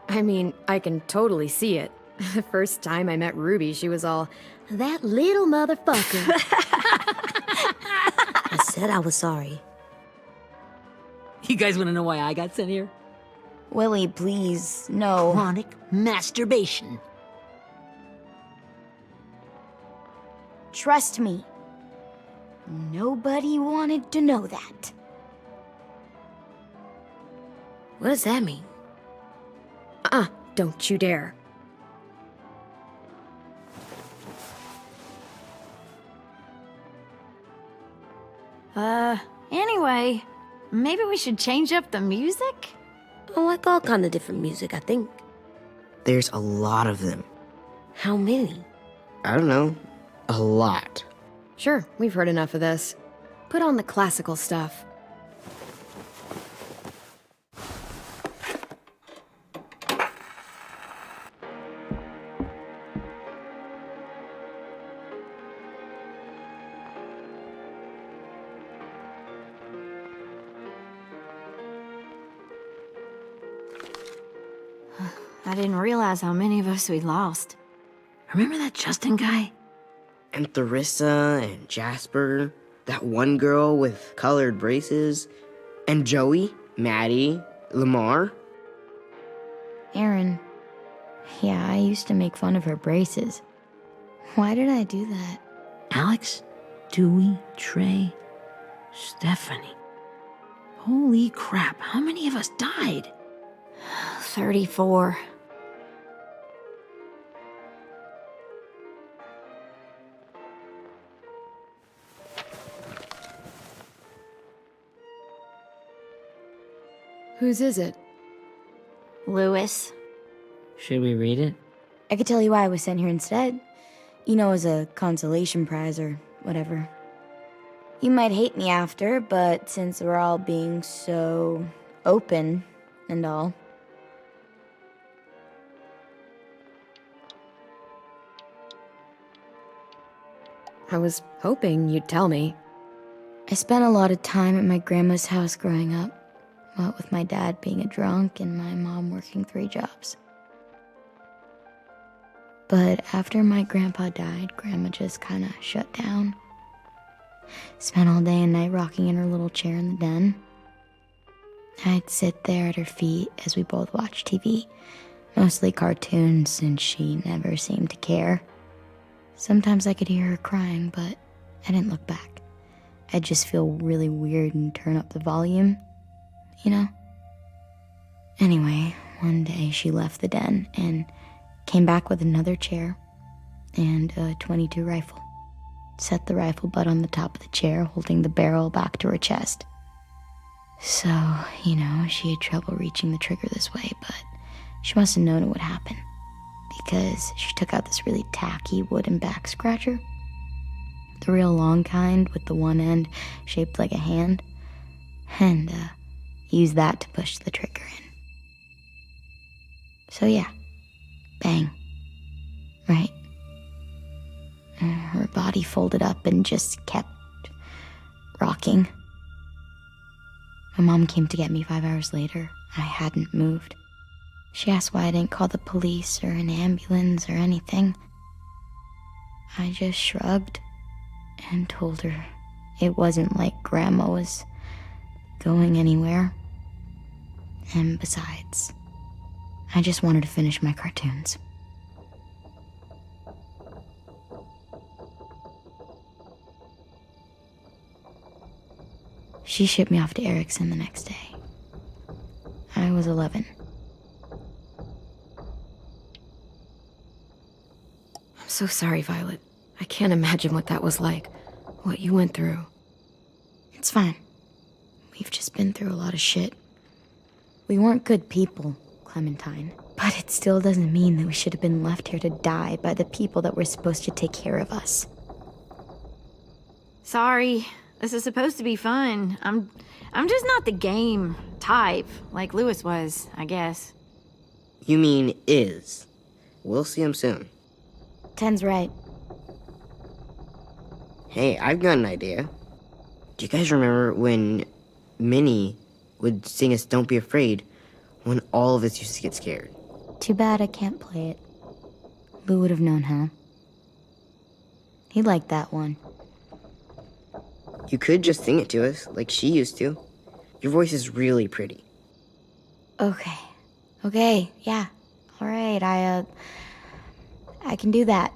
I mean, I can totally see it. The first time I met Ruby, she was all, "That little motherfucker." I said I was sorry. You guys want to know why I got sent here? Willie, please, no. Chronic masturbation. Trust me. Nobody wanted to know that. What does that mean? Don't you dare. Anyway, maybe we should change up the music? I like all kind of different music, I think. There's a lot of them. How many? I don't know. A lot. Sure, we've heard enough of this. Put on the classical stuff. I didn't realize how many of us we lost. Remember that Justin guy? And Theresa and Jasper, that one girl with colored braces, and Joey, Maddie, Lamar. Erin. Yeah, I used to make fun of her braces. Why did I do that? Alex, Dewey, Trey, Stephanie. Holy crap, how many of us died? 34. Whose is it? Lewis. Should we read it? I could tell you why I was sent here instead. You know, as a consolation prize or whatever. You might hate me after, but since we're all being so open and all. I was hoping you'd tell me. I spent a lot of time at my grandma's house growing up, what with my dad being a drunk and my mom working 3 jobs. But after my grandpa died, Grandma just kind of shut down. Spent all day and night rocking in her little chair in the den. I'd sit there at her feet as we both watched TV, mostly cartoons since she never seemed to care. Sometimes I could hear her crying, but I didn't look back. I'd just feel really weird and turn up the volume, you know? Anyway, one day she left the den and came back with another chair and a .22 rifle. Set the rifle butt on the top of the chair, holding the barrel back to her chest. So, you know, she had trouble reaching the trigger this way, but she must have known it would happen, because she took out this really tacky wooden back scratcher. The real long kind with the one end shaped like a hand, and used that to push the trigger in. So yeah, bang, right? Her body folded up and just kept rocking. My mom came to get me 5 hours later. I hadn't moved. She asked why I didn't call the police or an ambulance or anything. I just shrugged and told her it wasn't like Grandma was going anywhere. And besides, I just wanted to finish my cartoons. She shipped me off to Erickson the next day. I was 11. I'm so sorry, Violet. I can't imagine what that was like. What you went through. It's fine. We've just been through a lot of shit. We weren't good people, Clementine. But it still doesn't mean that we should have been left here to die by the people that were supposed to take care of us. Sorry. This is supposed to be fun. I'm just not the game type, like Lewis was, I guess. You mean is. We'll see him soon. Ten's right. Hey, I've got an idea. Do you guys remember when Minnie would sing us Don't Be Afraid when all of us used to get scared? Too bad I can't play it. Lou would have known how. He liked that one. You could just sing it to us, like she used to. Your voice is really pretty. Okay, yeah. All right, I can do that.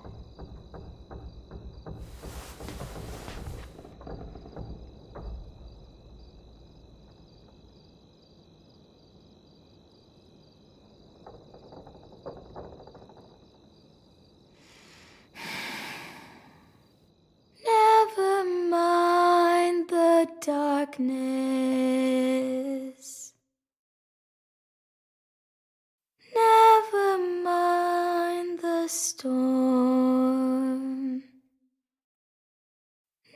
Never mind the darkness. Never mind the storm.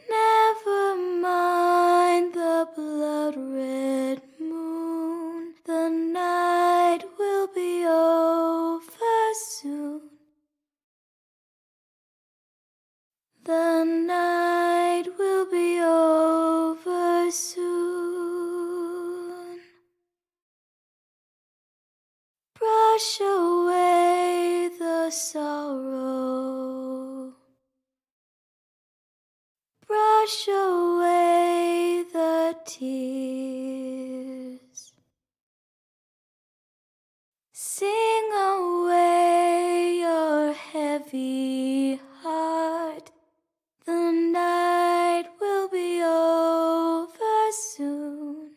Never mind the blood-red moon. The night will be over soon. The night will be over soon. Brush wash away the tears. Sing away your heavy heart. The night will be over soon.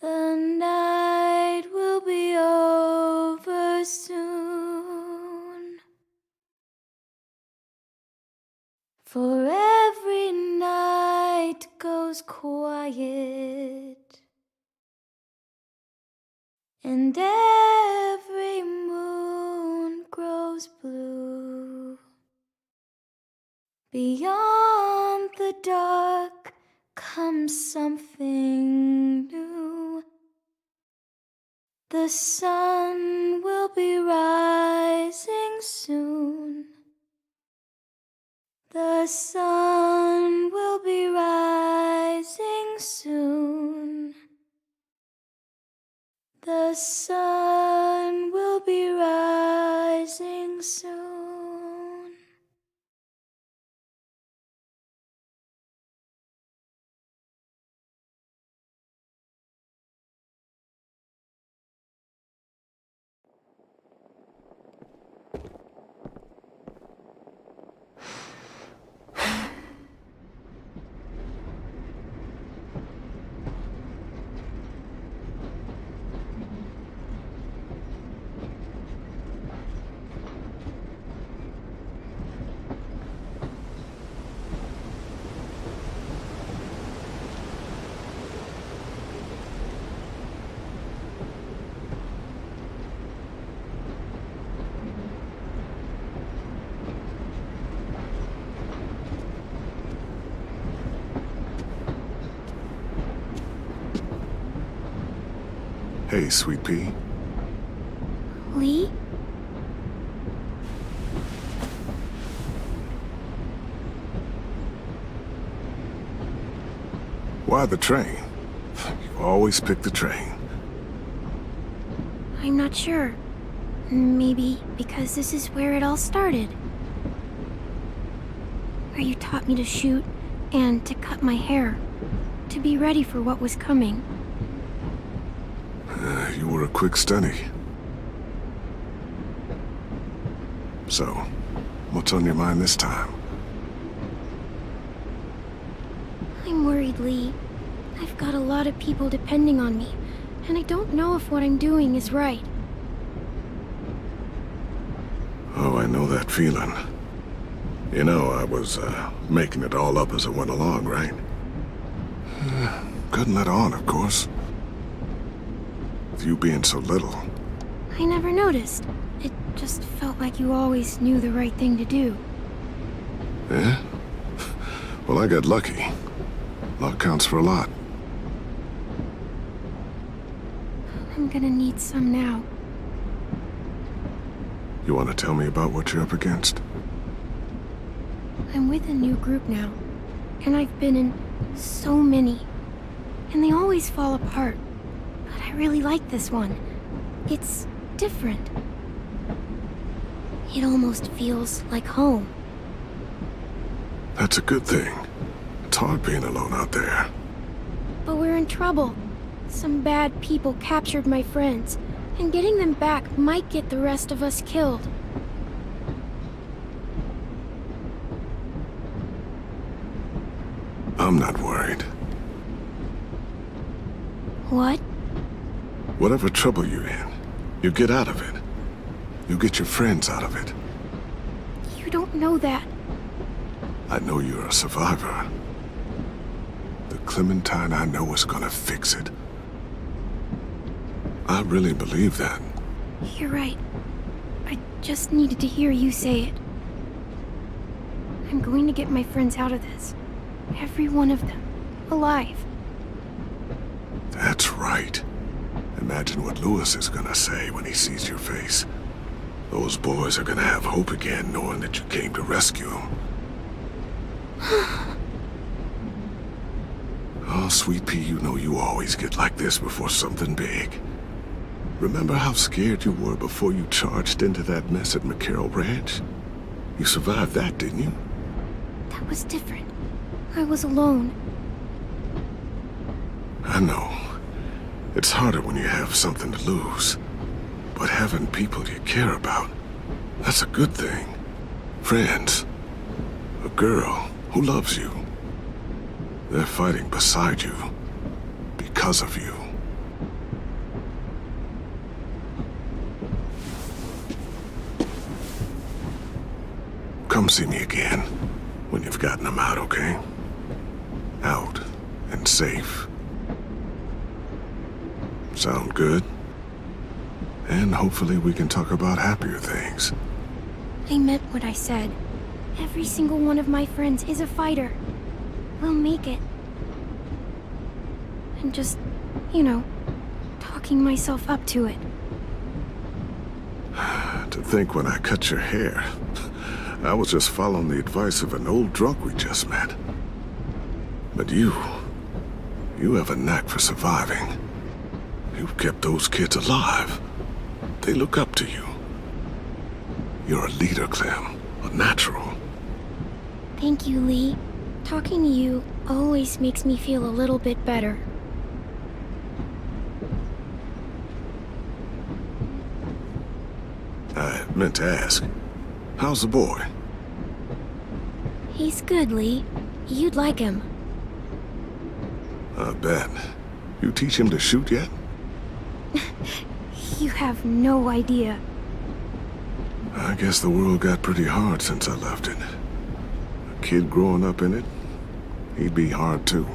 The night will be over soon. For every night goes quiet, and every moon grows blue. Beyond the dark comes something new. The sun will be rising soon. The sun will be rising soon. The sun will be rising soon. Hey, Sweet Pea. Lee? Why the train? You always pick the train. I'm not sure. Maybe because this is where it all started. Where you taught me to shoot and to cut my hair. To be ready for what was coming. You were a quick study. So, what's on your mind this time? I'm worried, Lee. I've got a lot of people depending on me, and I don't know if what I'm doing is right. Oh, I know that feeling. You know, I was making it all up as I went along, right? Couldn't let on, of course. With you being so little. I never noticed. It just felt like you always knew the right thing to do. Yeah? Well, I got lucky. Luck counts for a lot. I'm gonna need some now. You want to tell me about what you're up against? I'm with a new group now, and I've been in so many, and they always fall apart. But I really like this one. It's different. It almost feels like home. That's a good thing. It's hard being alone out there. But we're in trouble. Some bad people captured my friends, and getting them back might get the rest of us killed. I'm not worried. What? Whatever trouble you're in, you get out of it. You get your friends out of it. You don't know that. I know you're a survivor. The Clementine I know is gonna fix it. I really believe that. You're right. I just needed to hear you say it. I'm going to get my friends out of this. Every one of them. Alive. That's right. Imagine what Lewis is gonna say when he sees your face. Those boys are gonna have hope again knowing that you came to rescue them. Oh, Sweet Pea, you know you always get like this before something big. Remember how scared you were before you charged into that mess at McCarroll Ranch? You survived that, didn't you? That It was different. I was alone. I know. It's harder when you have something to lose. But having people you care about, that's a good thing. Friends. A girl who loves you. They're fighting beside you. Because of you. Come see me again when you've gotten them out, okay? Out and safe. Sound good? And hopefully we can talk about happier things. I meant what I said. Every single one of my friends is a fighter. We'll make it. And just, you know, talking myself up to it. To think when I cut your hair, I was just following the advice of an old drunk we just met. But you have a knack for surviving. You've kept those kids alive. They look up to you. You're a leader, Clem. A natural. Thank you, Lee. Talking to you always makes me feel a little bit better. I meant to ask, how's the boy? He's good, Lee. You'd like him. I bet. You teach him to shoot yet? You have no idea. I guess the world got pretty hard since I left it. A kid growing up in it, he'd be hard too.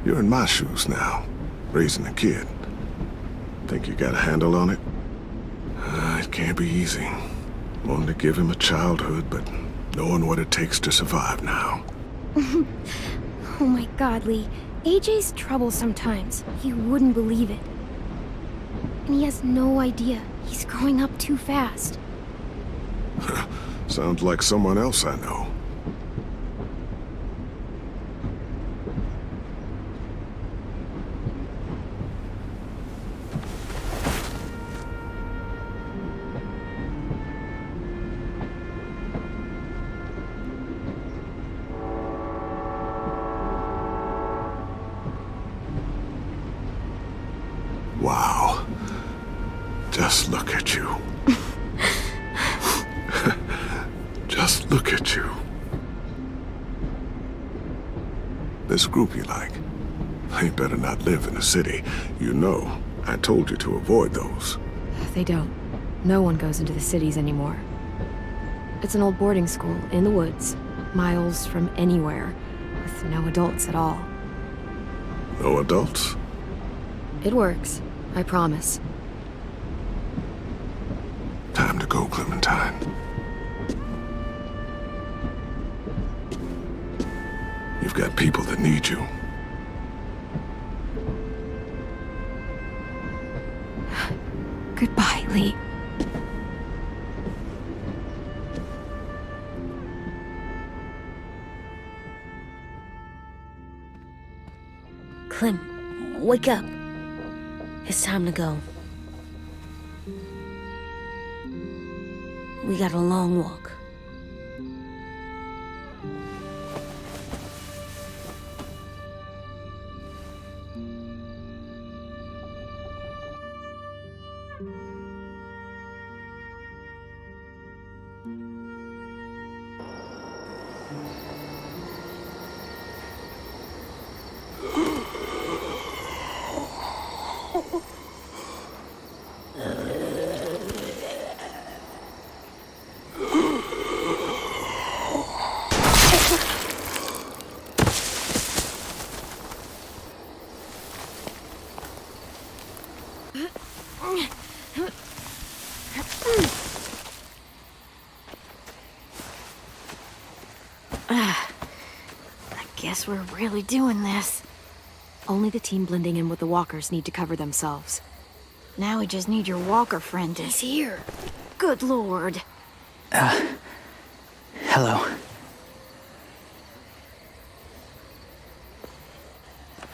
You're in my shoes now, raising a kid. Think you got a handle on it? It can't be easy. Wanting to give him a childhood, but knowing what it takes to survive now. Oh my god, Lee. AJ's trouble sometimes. You wouldn't believe it. And he has no idea. He's growing up too fast. Sounds like someone else I know. Wow. Just look at you. Just look at you. This group you like, they better not live in the city. You know, I told you to avoid those. They don't. No one goes into the cities anymore. It's an old boarding school in the woods, miles from anywhere, with no adults at all. No adults? It works, I promise. Time to go, Clementine. You've got people that need you. Goodbye, Lee. Clem, wake up. It's time to go. We got a long walk. Guess we're really doing this. Only the team blending in with the walkers need to cover themselves. Now we just need your walker friend to... He's here. Good lord. Hello.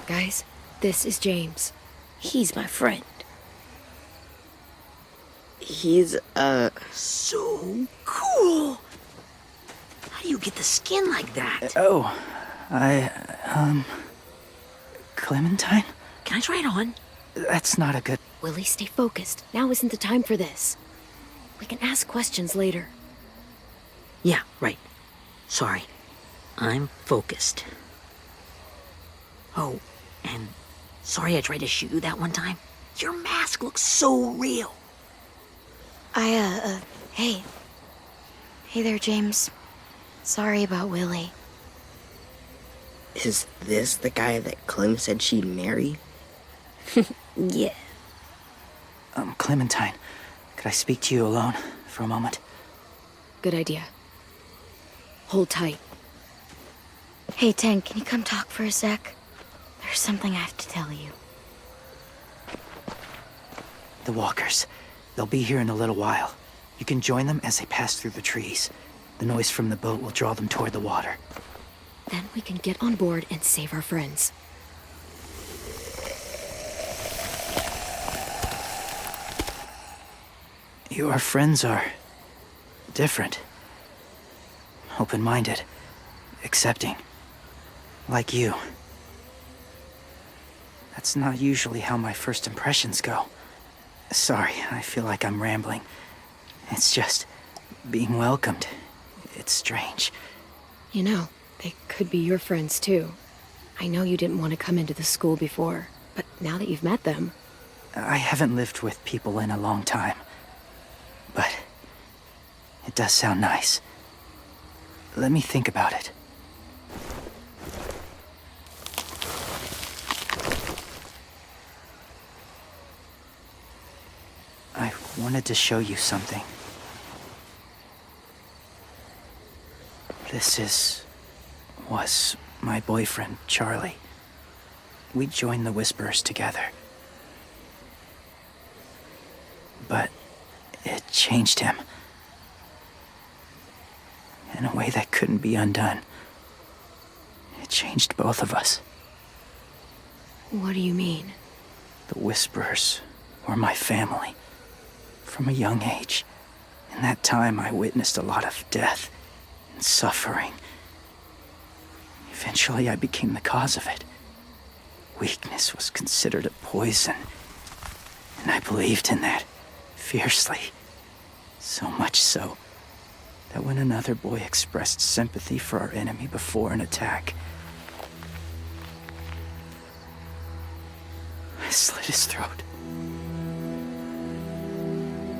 Guys, this is James. He's my friend. He's, So cool. How do do you get the skin like that? Oh, Clementine? Can I try it on? That's not a good... Willie, stay focused. Now isn't the time for this. We can ask questions later. Yeah, right. Sorry. I'm focused. Oh, and sorry I tried to shoot you that one time. Your mask looks so real. Hey. Hey there, James. Sorry about Willie. Is this the guy that Clem said she'd marry? Yeah. Clementine, could I speak to you alone for a moment? Good idea. Hold tight. Hey, Tank, can you come talk for a sec? There's something I have to tell you. The walkers. They'll be here in a little while. You can join them as they pass through the trees. The noise from the boat will draw them toward the water. Then we can get on board and save our friends. Your friends are... different. Open-minded. Accepting. Like you. That's not usually how my first impressions go. Sorry, I feel like I'm rambling. It's just... being welcomed. It's strange. You know, they could be your friends too. I know you didn't want to come into the school before, but now that you've met them... I haven't lived with people in a long time. But... it does sound nice. Let me think about it. I wanted to show you something. was my boyfriend, Charlie. We joined the Whisperers together. But it changed him. In a way that couldn't be undone. It changed both of us. What do you mean? The Whisperers were my family. From a young age. In that time, I witnessed a lot of death and suffering. Eventually, I became the cause of it. Weakness was considered a poison. And I believed in that, fiercely. So much so, that when another boy expressed sympathy for our enemy before an attack, I slit his throat.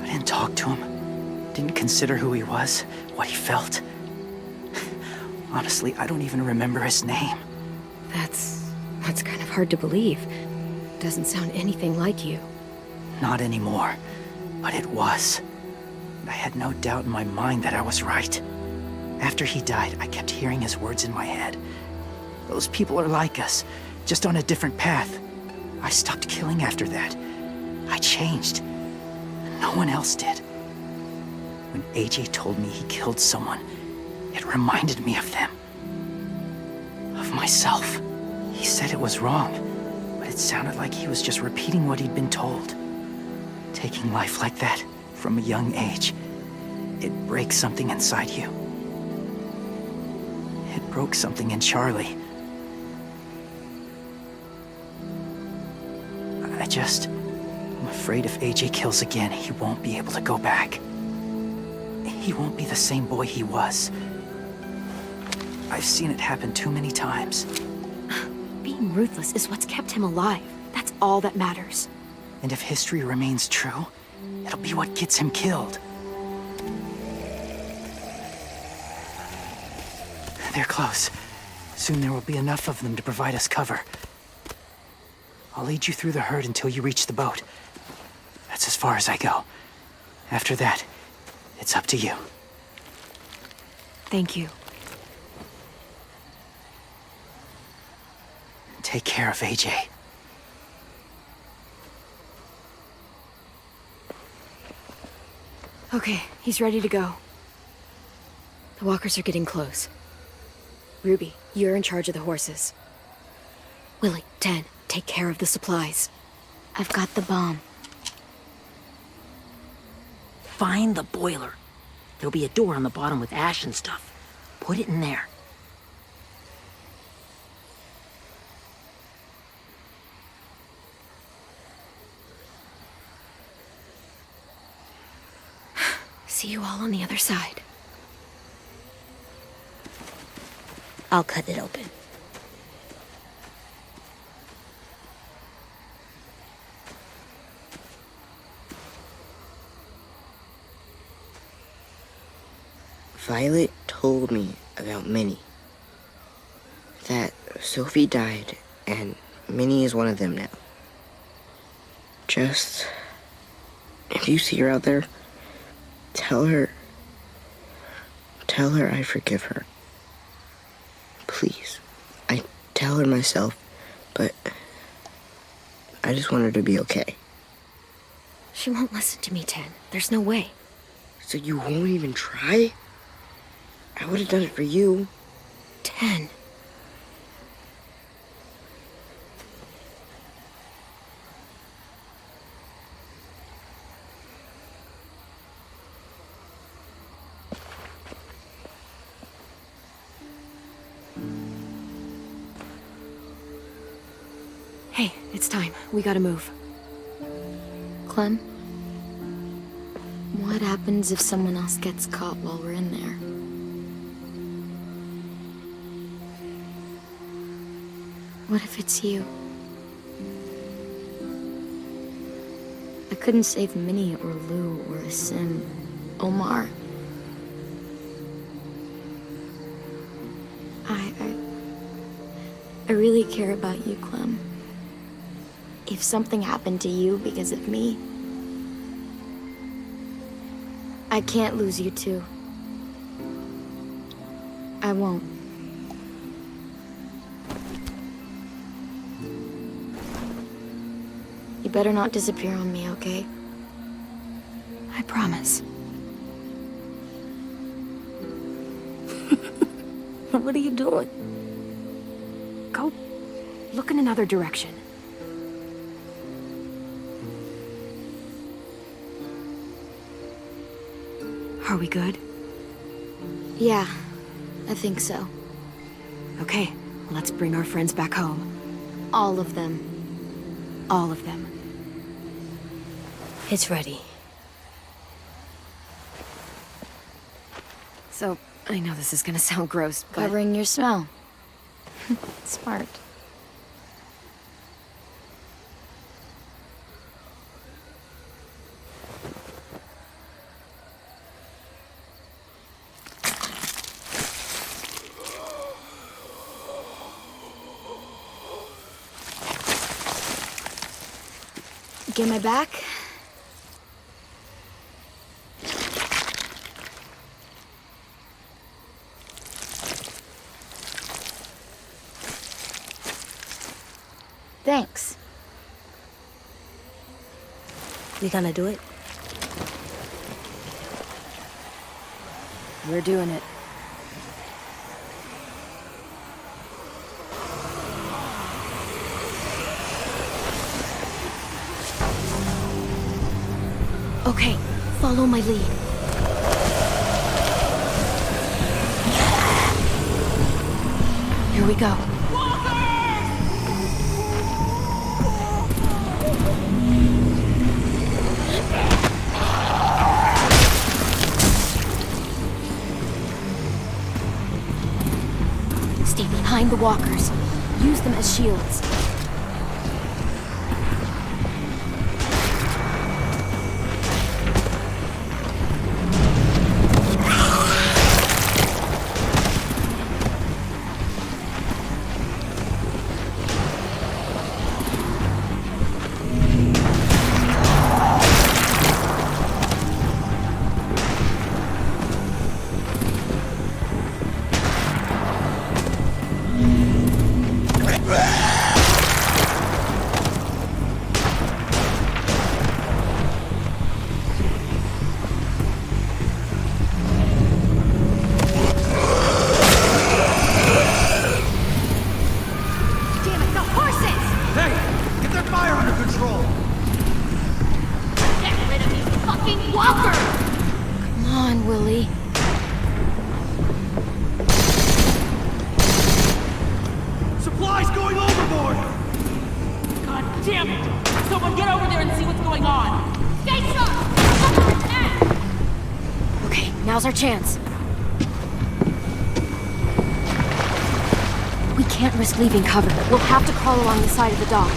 I didn't talk to him, didn't consider who he was, what he felt. Honestly, I don't even remember his name. That's kind of hard to believe. Doesn't sound anything like you. Not anymore, but it was. I had no doubt in my mind that I was right. After he died, I kept hearing his words in my head. Those people are like us, just on a different path. I stopped killing after that. I changed. No one else did. When AJ told me he killed someone, it reminded me of them. Of myself. He said it was wrong, but it sounded like he was just repeating what he'd been told. Taking life like that, from a young age, it breaks something inside you. It broke something in Charlie. I'm afraid if AJ kills again, he won't be able to go back. He won't be the same boy he was. I've seen it happen too many times. Being ruthless is what's kept him alive. That's all that matters. And if history remains true, it'll be what gets him killed. They're close. Soon there will be enough of them to provide us cover. I'll lead you through the herd until you reach the boat. That's as far as I go. After that, it's up to you. Thank you. Take care of AJ. Okay, he's ready to go. The walkers are getting close. Ruby, you're in charge of the horses. Willie, 10, take care of the supplies. I've got the bomb. Find the boiler. There'll be a door on the bottom with ash and stuff. put it in there. See you all on the other side. I'll cut it open. Violet told me about Minnie. That Sophie died, and Minnie is one of them now. Just... if you see her out there, tell her I forgive her. Please. I tell her myself, but I just want her to be okay. She won't listen to me, Ten. There's no way. So you won't even try? I would have done it for you. 10. Hey, it's time. We gotta move. Clem? What happens if someone else gets caught while we're in there? What if it's you? I couldn't save Minnie or Lou or Asim, Omar. I really care about you, Clem. If something happened to you because of me, I can't lose you too. I won't. You better not disappear on me, okay? I promise. What are you doing? Go look in another direction. Are we good? Yeah, I think so. Okay, let's bring our friends back home. All of them. All of them. It's ready. So, I know this is gonna sound gross, but... Covering your smell. Smart. Get my back? Thanks. We gonna do it? We're doing it. Okay, follow my lead. Here we go. Stay behind the walkers. Use them as shields. Damn it! Someone get over there and see what's going on! Stay sharp! Okay, now's our chance. We can't risk leaving cover. We'll have to crawl along the side of the dock.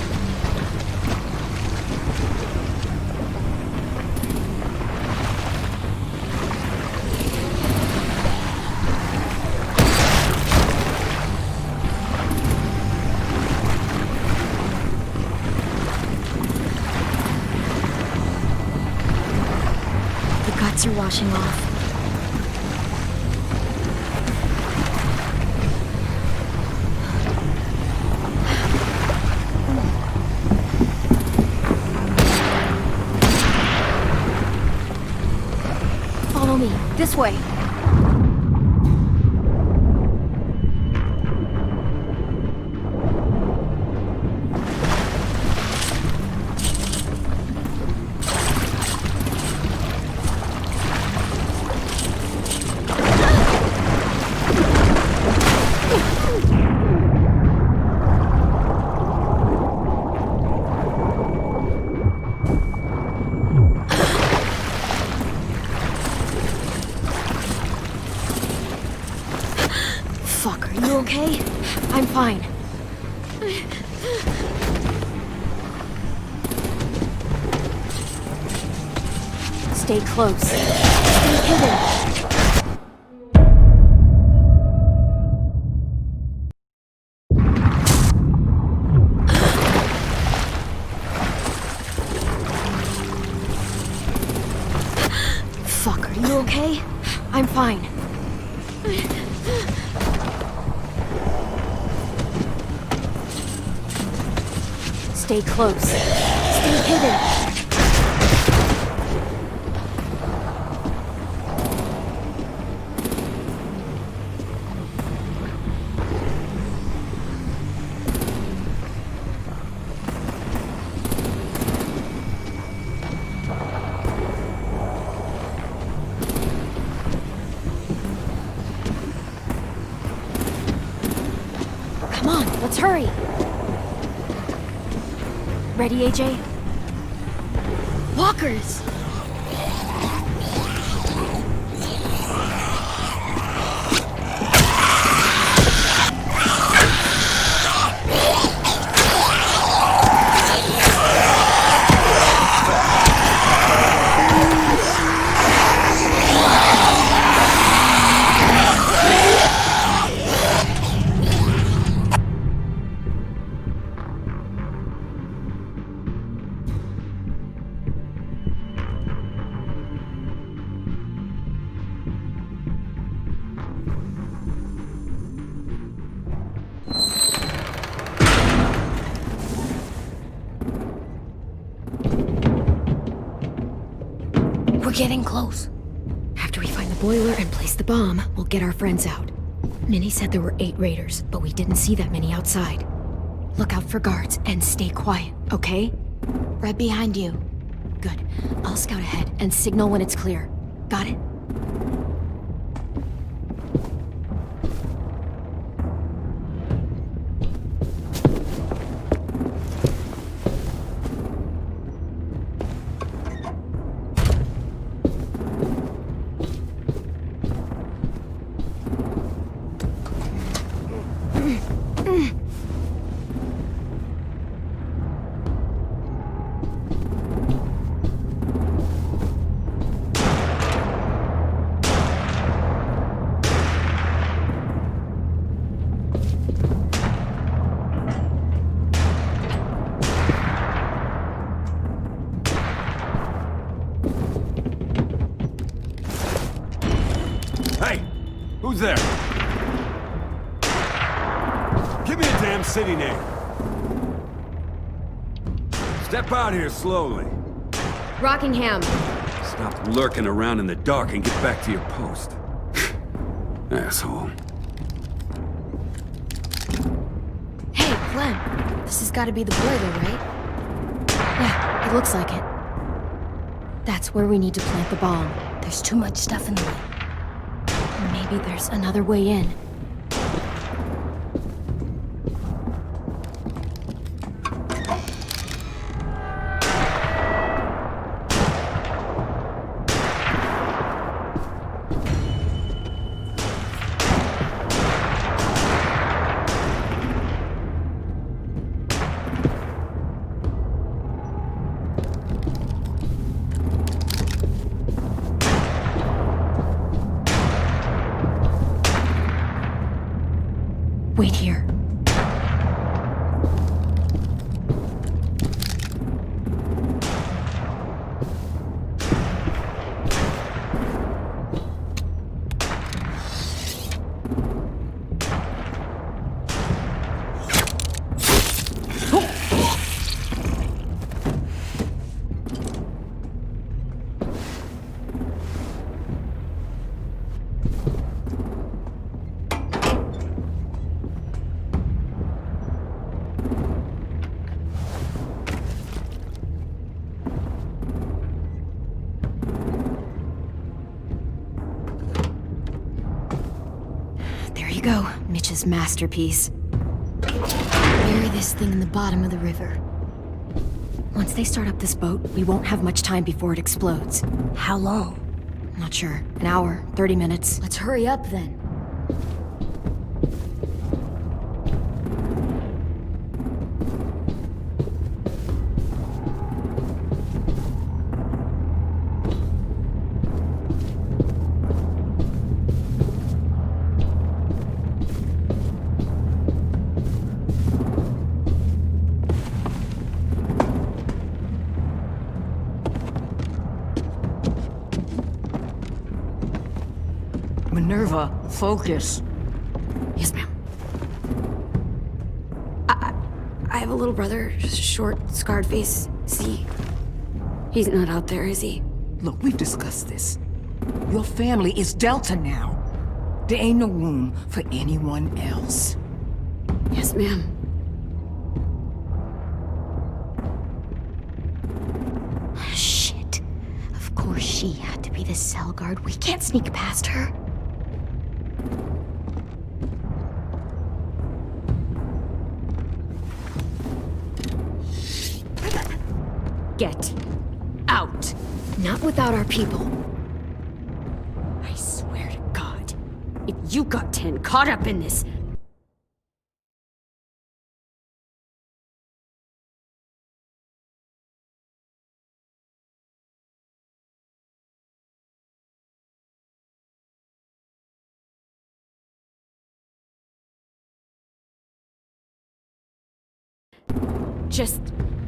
The guts are washing off. Follow me. This way. Fuck, are you okay? I'm fine. Stay close. Stay hidden. Fuck, are you okay? I'm fine. Stay close. Stay hidden. Come on, let's hurry. Ready, AJ? Walkers! We're getting close. After we find the boiler and place the bomb, we'll get our friends out. Minnie said there were 8 raiders, but we didn't see that many outside. Look out for guards and stay quiet, okay? Right behind you. Good. I'll scout ahead and signal when it's clear. Got it? Who's there? Give me a damn city name. Step out here slowly. Rockingham. Stop lurking around in the dark and get back to your post. Asshole. Hey, Clem. This has got to be the boiler, right? Yeah, it looks like it. That's where we need to plant the bomb. There's too much stuff in the way. Maybe there's another way in. Wait here. Go, Mitch's masterpiece. Bury this thing in the bottom of the river. Once they start up this boat, we won't have much time before it explodes. How long? Not sure. An hour, 30 minutes. Let's hurry up then. Minerva, focus. Yes, ma'am. I have a little brother, short, scarred face. See? He's not out there, is he? Look, we've discussed this. Your family is Delta now. There ain't no room for anyone else. Yes, ma'am. Shit. Of course she had to be the cell guard. We can't sneak past her. Get out. Not without our people. I swear to God, if you got 10 caught up in this,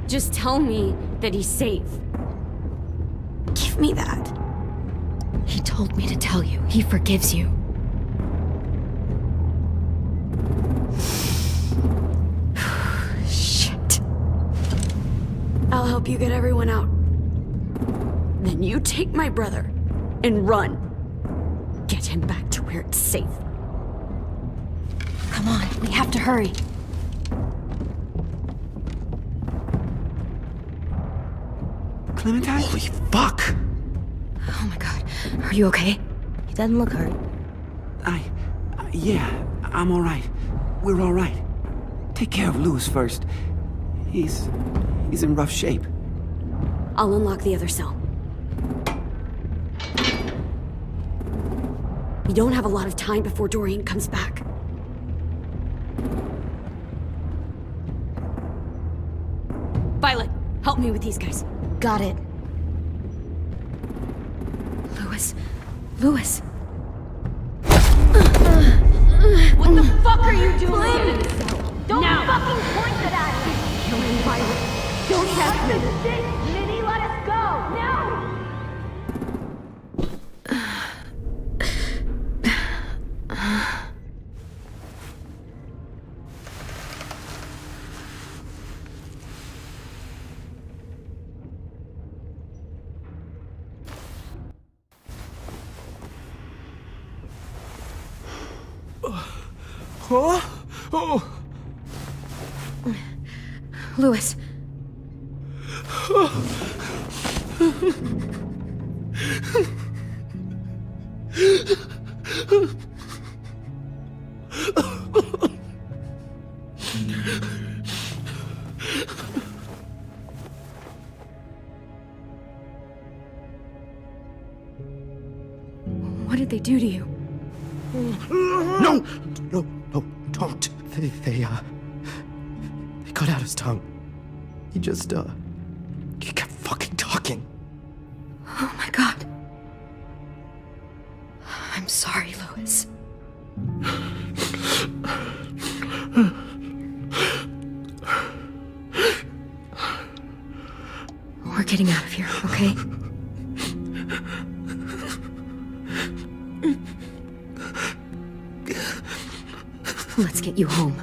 just tell me that he's safe. Give me that. He told me to tell you. He forgives you. Shit. I'll help you get everyone out. Then you take my brother and run. Get him back to where it's safe. Come on, we have to hurry. Clementine? Holy fuck! Oh my god. Are you okay? He doesn't look hurt. Yeah, I'm alright. We're alright. Take care of Louis first. He's in rough shape. I'll unlock the other cell. We don't have a lot of time before Dorian comes back. Violet, help me with these guys. Got it. Louis. Louis. What the fuck are you doing? Don't fucking point that at me! Killing Violet. Don't test me! Minnie, let us go! Huh? Oh. Louis. What did they do to you? No, don't. They cut out his tongue. He just, he kept fucking talking. Oh my god. I'm sorry, Louis. We're getting out of here, okay? Let's get you home.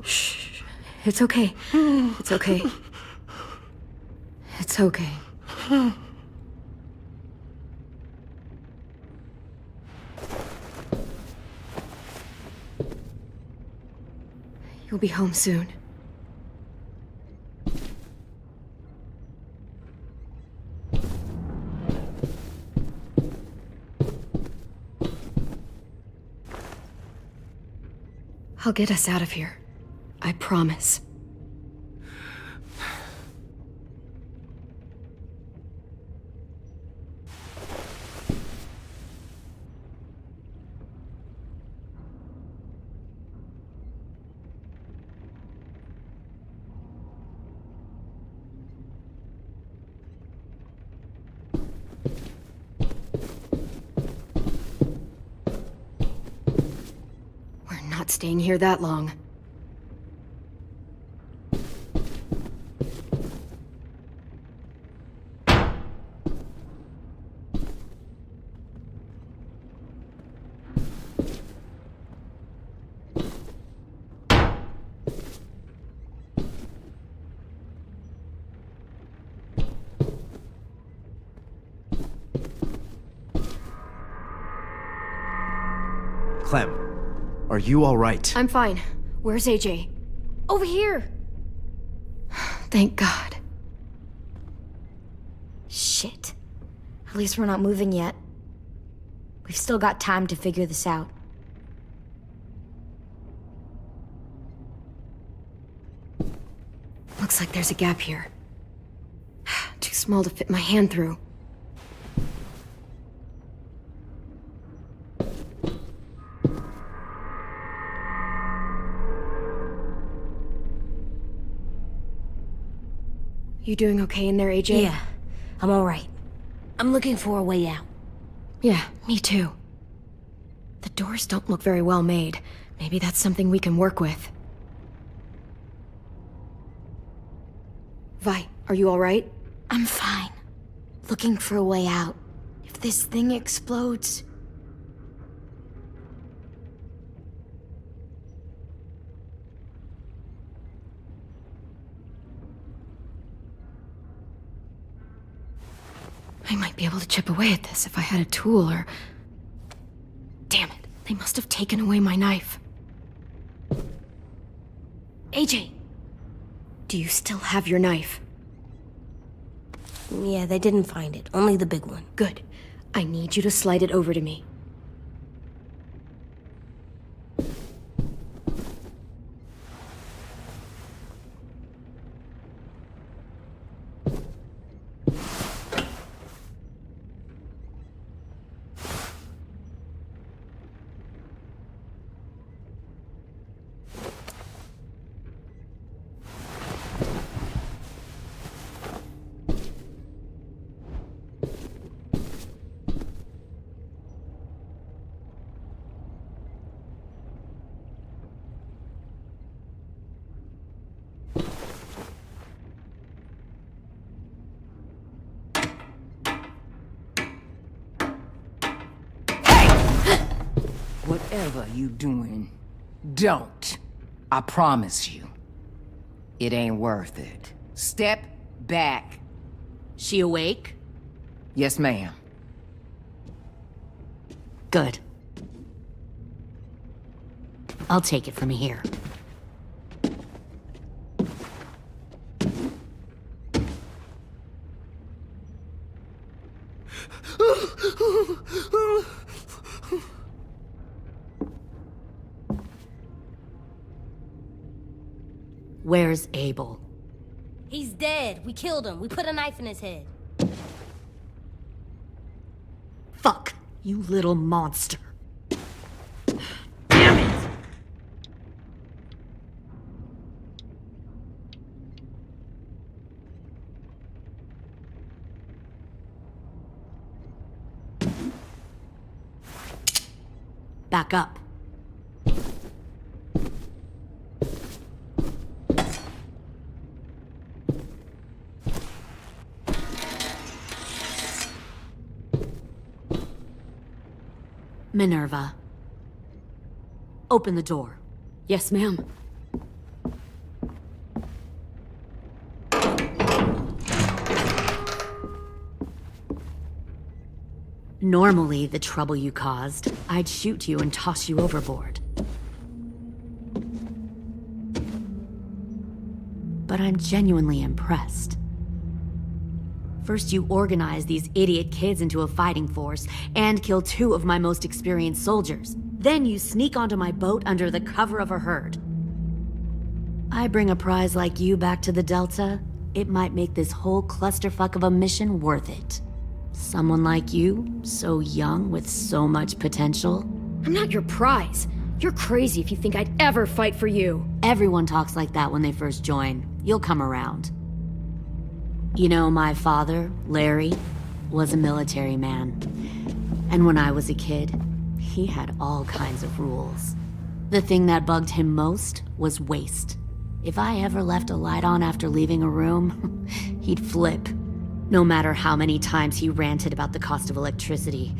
Shh. It's okay. It's okay. It's okay. You'll be home soon. I'll get us out of here. I promise. We're not staying here that long. Clem, are you all right? I'm fine. Where's AJ? Over here! Thank God. Shit. At least we're not moving yet. We've still got time to figure this out. Looks like there's a gap here. Too small to fit my hand through. You doing okay in there, AJ? Yeah, I'm alright. I'm looking for a way out. Yeah, me too. The doors don't look very well made. Maybe that's something we can work with. Vi, are you alright? I'm fine. Looking for a way out. If this thing explodes... I might be able to chip away at this if I had a tool or... Damn it, they must have taken away my knife. AJ! Do you still have your knife? Yeah, they didn't find it. Only the big one. Good. I need you to slide it over to me. Whatever you doing, don't. I promise you. It ain't worth it. Step back. She awake? Yes, ma'am. Good. I'll take it from here. Where's Abel? He's dead. We killed him. We put a knife in his head. Fuck, you little monster. back up. Minerva. Open the door. Yes, ma'am. Normally, the trouble you caused, I'd shoot you and toss you overboard. But I'm genuinely impressed. First, you organize these idiot kids into a fighting force and kill 2 of my most experienced soldiers. Then you sneak onto my boat under the cover of a herd. I bring a prize like you back to the Delta, it might make this whole clusterfuck of a mission worth it. Someone like you, so young with so much potential. I'm not your prize. You're crazy if you think I'd ever fight for you. Everyone talks like that when they first join. You'll come around. You know, my father, Larry, was a military man. And when I was a kid, he had all kinds of rules. The thing that bugged him most was waste. If I ever left a light on after leaving a room, he'd flip. No matter how many times he ranted about the cost of electricity,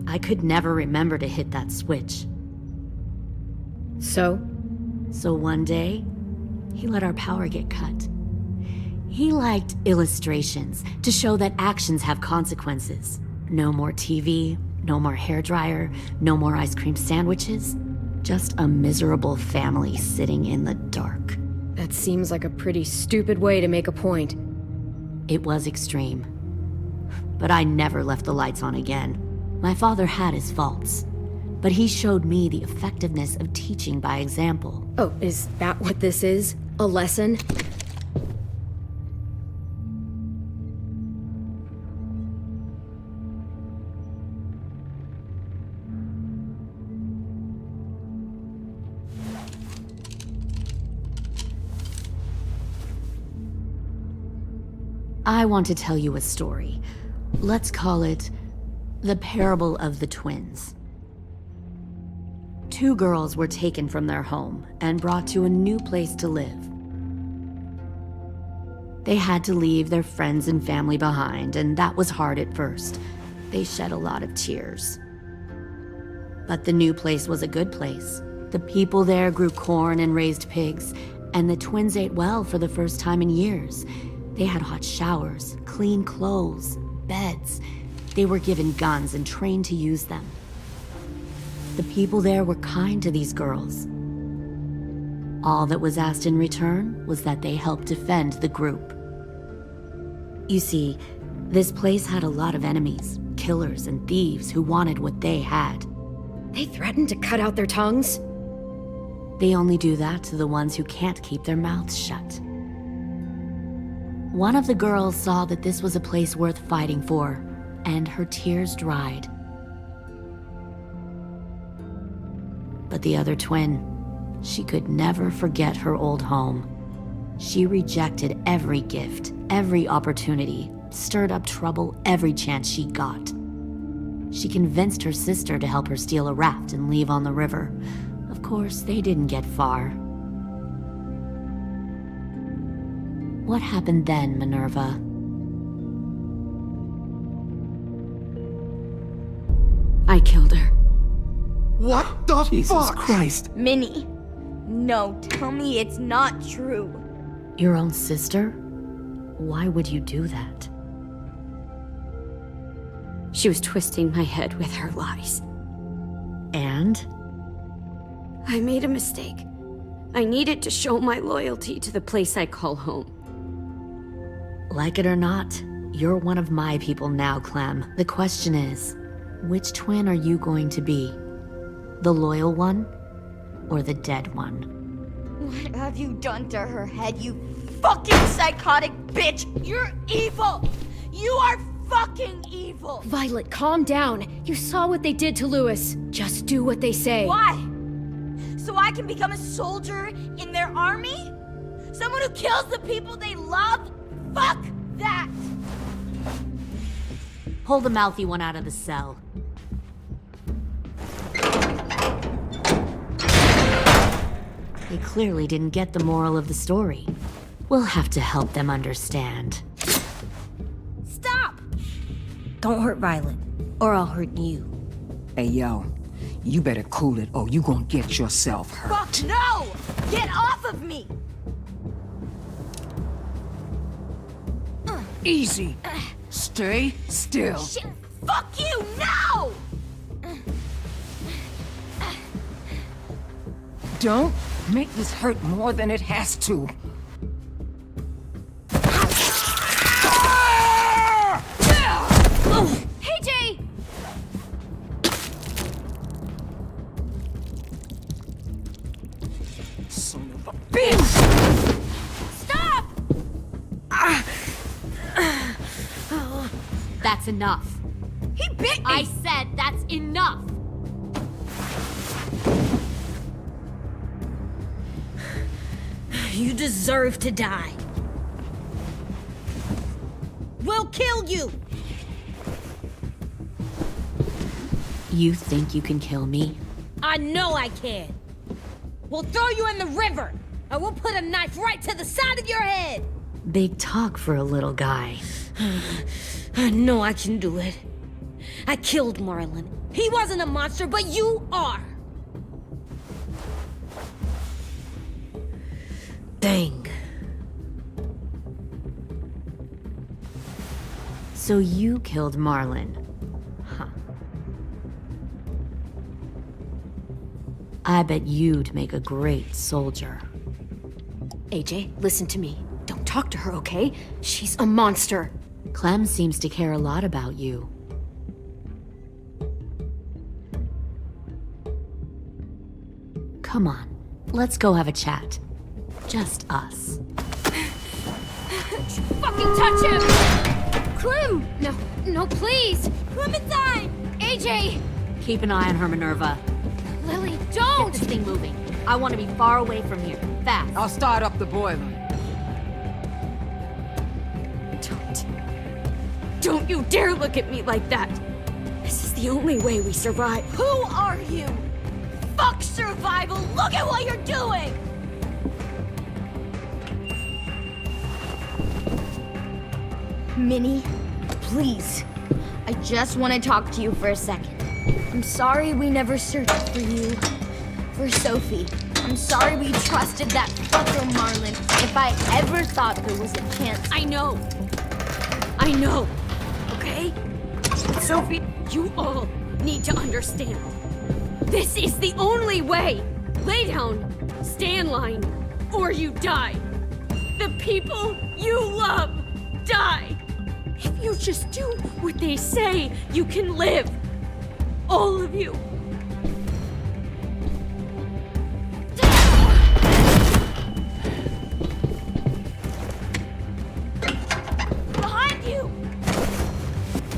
I could never remember to hit that switch. So one day, he let our power get cut. He liked illustrations to show that actions have consequences. No more TV, no more hairdryer, no more ice cream sandwiches. Just a miserable family sitting in the dark. that seems like a pretty stupid way to make a point. It was extreme. But I never left the lights on again. My father had his faults, but he showed me the effectiveness of teaching by example. Oh, is that what this is? A lesson? I want to tell you a story. Let's call it the parable of the twins. 2 girls were taken from their home and brought to a new place to live. They had to leave their friends and family behind, and that was hard at first. They shed a lot of tears. But the new place was a good place. The people there grew corn and raised pigs, and the twins ate well for the first time in years. They had hot showers, clean clothes, beds. They were given guns and trained to use them. The people there were kind to these girls. All that was asked in return was that they help defend the group. You see, this place had a lot of enemies, killers and thieves who wanted what they had. They threatened to cut out their tongues? They only do that to the ones who can't keep their mouths shut. One of the girls saw that this was a place worth fighting for, and her tears dried. But the other twin, she could never forget her old home. She rejected every gift, every opportunity, stirred up trouble every chance she got. She convinced her sister to help her steal a raft and leave on the river. Of course, they didn't get far. What happened then, Minerva? I killed her. What the Jesus fuck? Christ. Minnie, no, tell me it's not true. Your own sister? Why would you do that? She was twisting my head with her lies. And? I made a mistake. I needed to show my loyalty to the place I call home. Like it or not, you're one of my people now, Clem. The question is, which twin are you going to be? The loyal one, or the dead one? What have you done to her head, you fucking psychotic bitch? You're evil! You are fucking evil! Violet, calm down. You saw what they did to Lewis. Just do what they say. Why? So I can become a soldier in their army? Someone who kills the people they love? Fuck that! Pull the mouthy one out of the cell. They clearly didn't get the moral of the story. We'll have to help them understand. Stop! Don't hurt Violet, or I'll hurt you. Hey, yo. You better cool it, or you gonna get yourself hurt. Fuck no! Get off of me! Easy. Stay still. Shit! Fuck you now! Don't make this hurt more than it has to. Hey, Jay! Son of a bitch! Stop! That's enough. He bit me! I said that's enough! You deserve to die. We'll kill you! You think you can kill me? I know I can. We'll throw you in the river, and we'll put a knife right to the side of your head. Big talk for a little guy. I know I can do it. I killed Marlon. He wasn't a monster, but you are. Dang. So you killed Marlon. Huh. I bet you'd make a great soldier. AJ, listen to me. Don't talk to her, okay? She's a monster. Clem seems to care a lot about you. Come on, let's go have a chat. Just us. Fucking touch him! Clem! No, please! Clementine! AJ! Keep an eye on her, Minerva. Lily, Get don't! this thing moving. I want to be far away from here. Fast. I'll start up the boiler. Don't you dare look at me like that! This is the only way we survive. Who are you? Fuck survival! Look at what you're doing! Minnie, please. I just want to talk to you for a second. I'm sorry we never searched for you. For Sophie. I'm sorry we trusted that fucker Marlon. If I ever thought there was a chance. I know, okay? Sophie, you all need to understand. This is the only way. Lay down, stay in line, or you die. The people you love die. If you just do what they say, you can live. All of you. Behind you!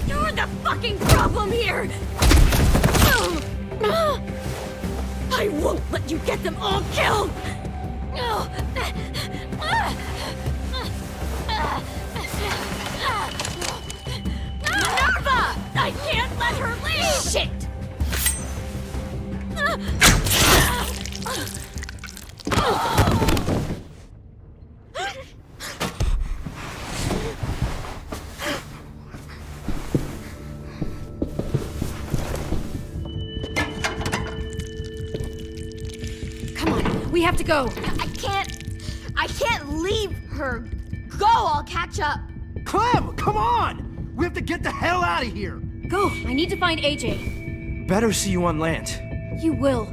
You're the fucking problem here! I won't let you get them all killed! Minerva! I can't let her leave! Shit! Come on, we have to go. I can't leave her. Go, I'll catch up. Clem, come on! We have to get the hell out of here! Go, I need to find AJ. Better see you on land. You will.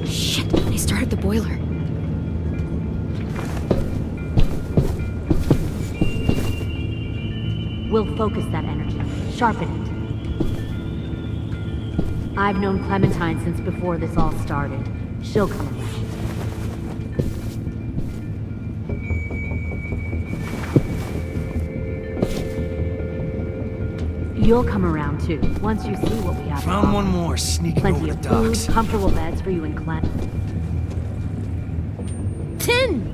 Shit, they started the boiler. We'll focus that energy, sharpen it. I've known Clementine since before this all started. She'll come around. You'll come around too, once you see what we have. Found one more sneaking Plenty over of the food, docks. comfortable beds for you and Clem. Tin!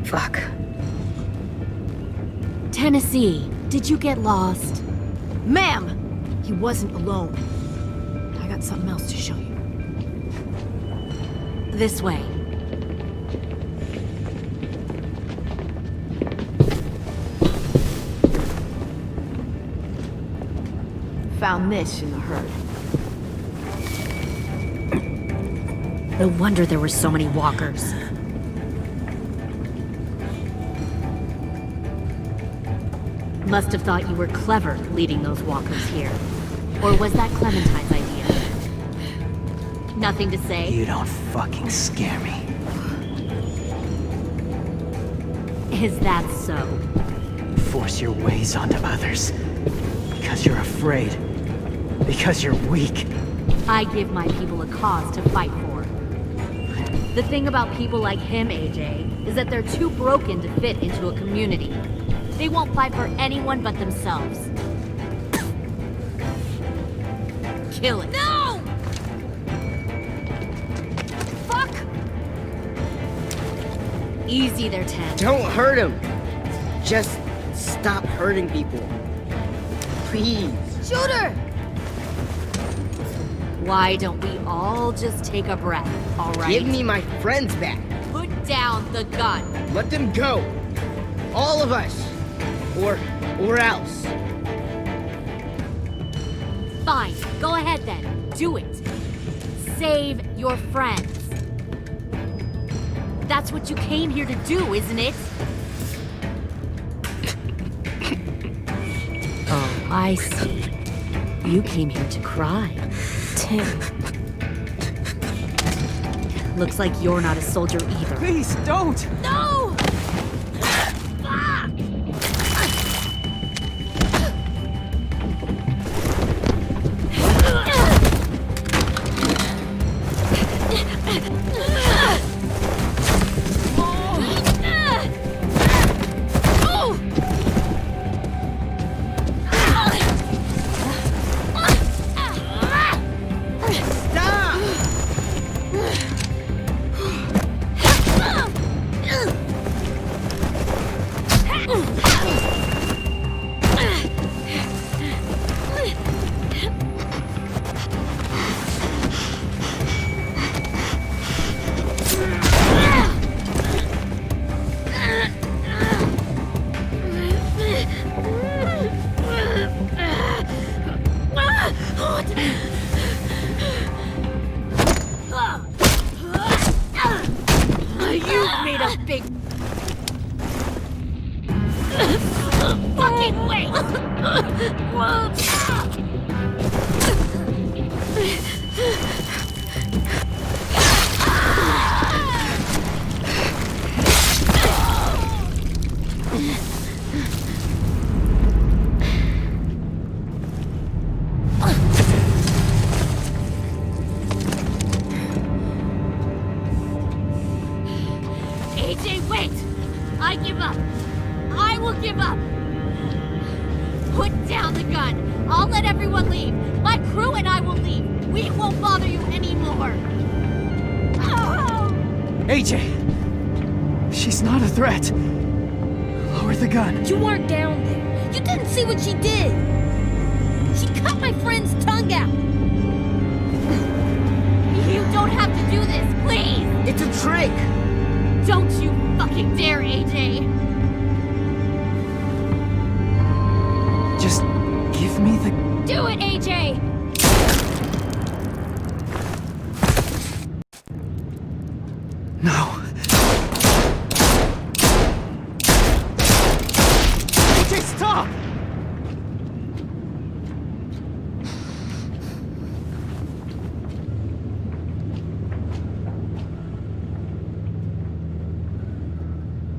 Fuck. Tennessee, did you get lost? Ma'am! He wasn't alone. I got something else to show you. This way. Found this in the herd. No wonder there were so many walkers. Must have thought you were clever leading those walkers here. Or was that Clementine's idea? Nothing to say? You don't fucking scare me. Is that so? Force your ways onto others. Because you're afraid. Because you're weak. I give my people a cause to fight for. The thing about people like him, AJ, is that they're too broken to fit into a community. They won't fight for anyone but themselves. Kill it. No! Fuck! Easy there, Ted. Don't hurt him. Just stop hurting people. Please. Shooter! Why don't we all just take a breath, all right? Give me my friends back. Put down the gun. Let them go. All of us. Or else. Fine, go ahead then. Do it. Save your friends. That's what you came here to do, isn't it? Oh, I see. You came here to cry. Tim. Looks like you're not a soldier either. Please, don't! No! You made a big fucking wait! AJ, wait! I give up. I will give up. Put down the gun. I'll let everyone leave. My crew and I will leave. We won't bother you anymore. Oh! AJ! She's not a threat. Lower the gun. You weren't down there. You didn't see what she did. She cut my friend's tongue out. You don't have to do this, please! It's a trick. Don't you fucking dare, AJ! Just give me the... Do it, AJ! No. AJ, stop!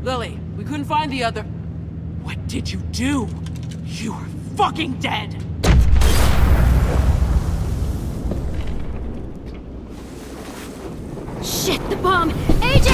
Lily, we couldn't find the other. What did you do? You are fucking dead! Shit, the bomb! AJ!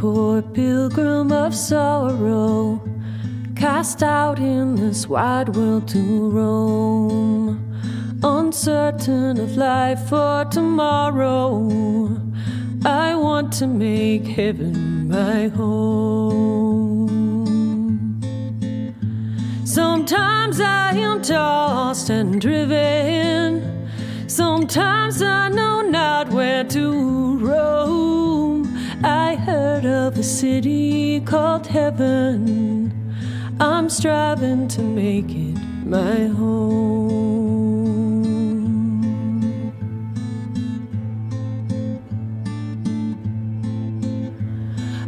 poor pilgrim of sorrow, cast out in this wide world to roam, uncertain of life for tomorrow. I want to make heaven my home. Sometimes I am tossed and driven, sometimes I know not where to roam. I heard of a city called heaven, I'm striving to make it my home.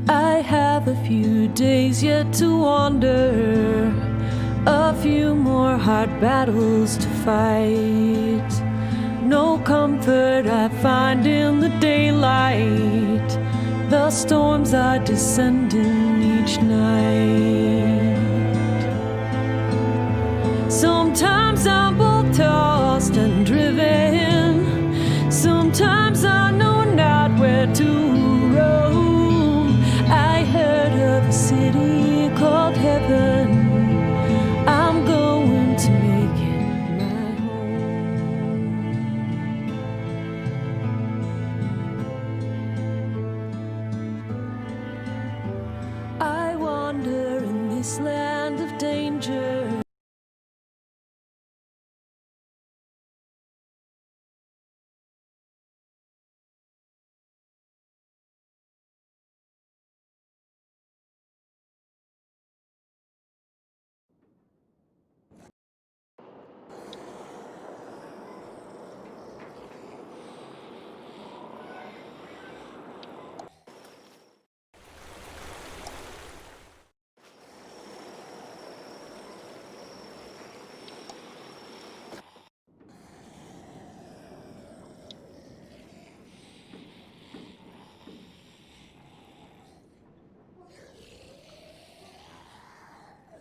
I have a few days yet to wander, a few more hard battles to fight. No comfort I find in the daylight, the storms are descending each night. Sometimes I'm both tossed and driven, sometimes I know not where to roam. I heard of a city called heaven, I'm going to make it my home. I wander in this land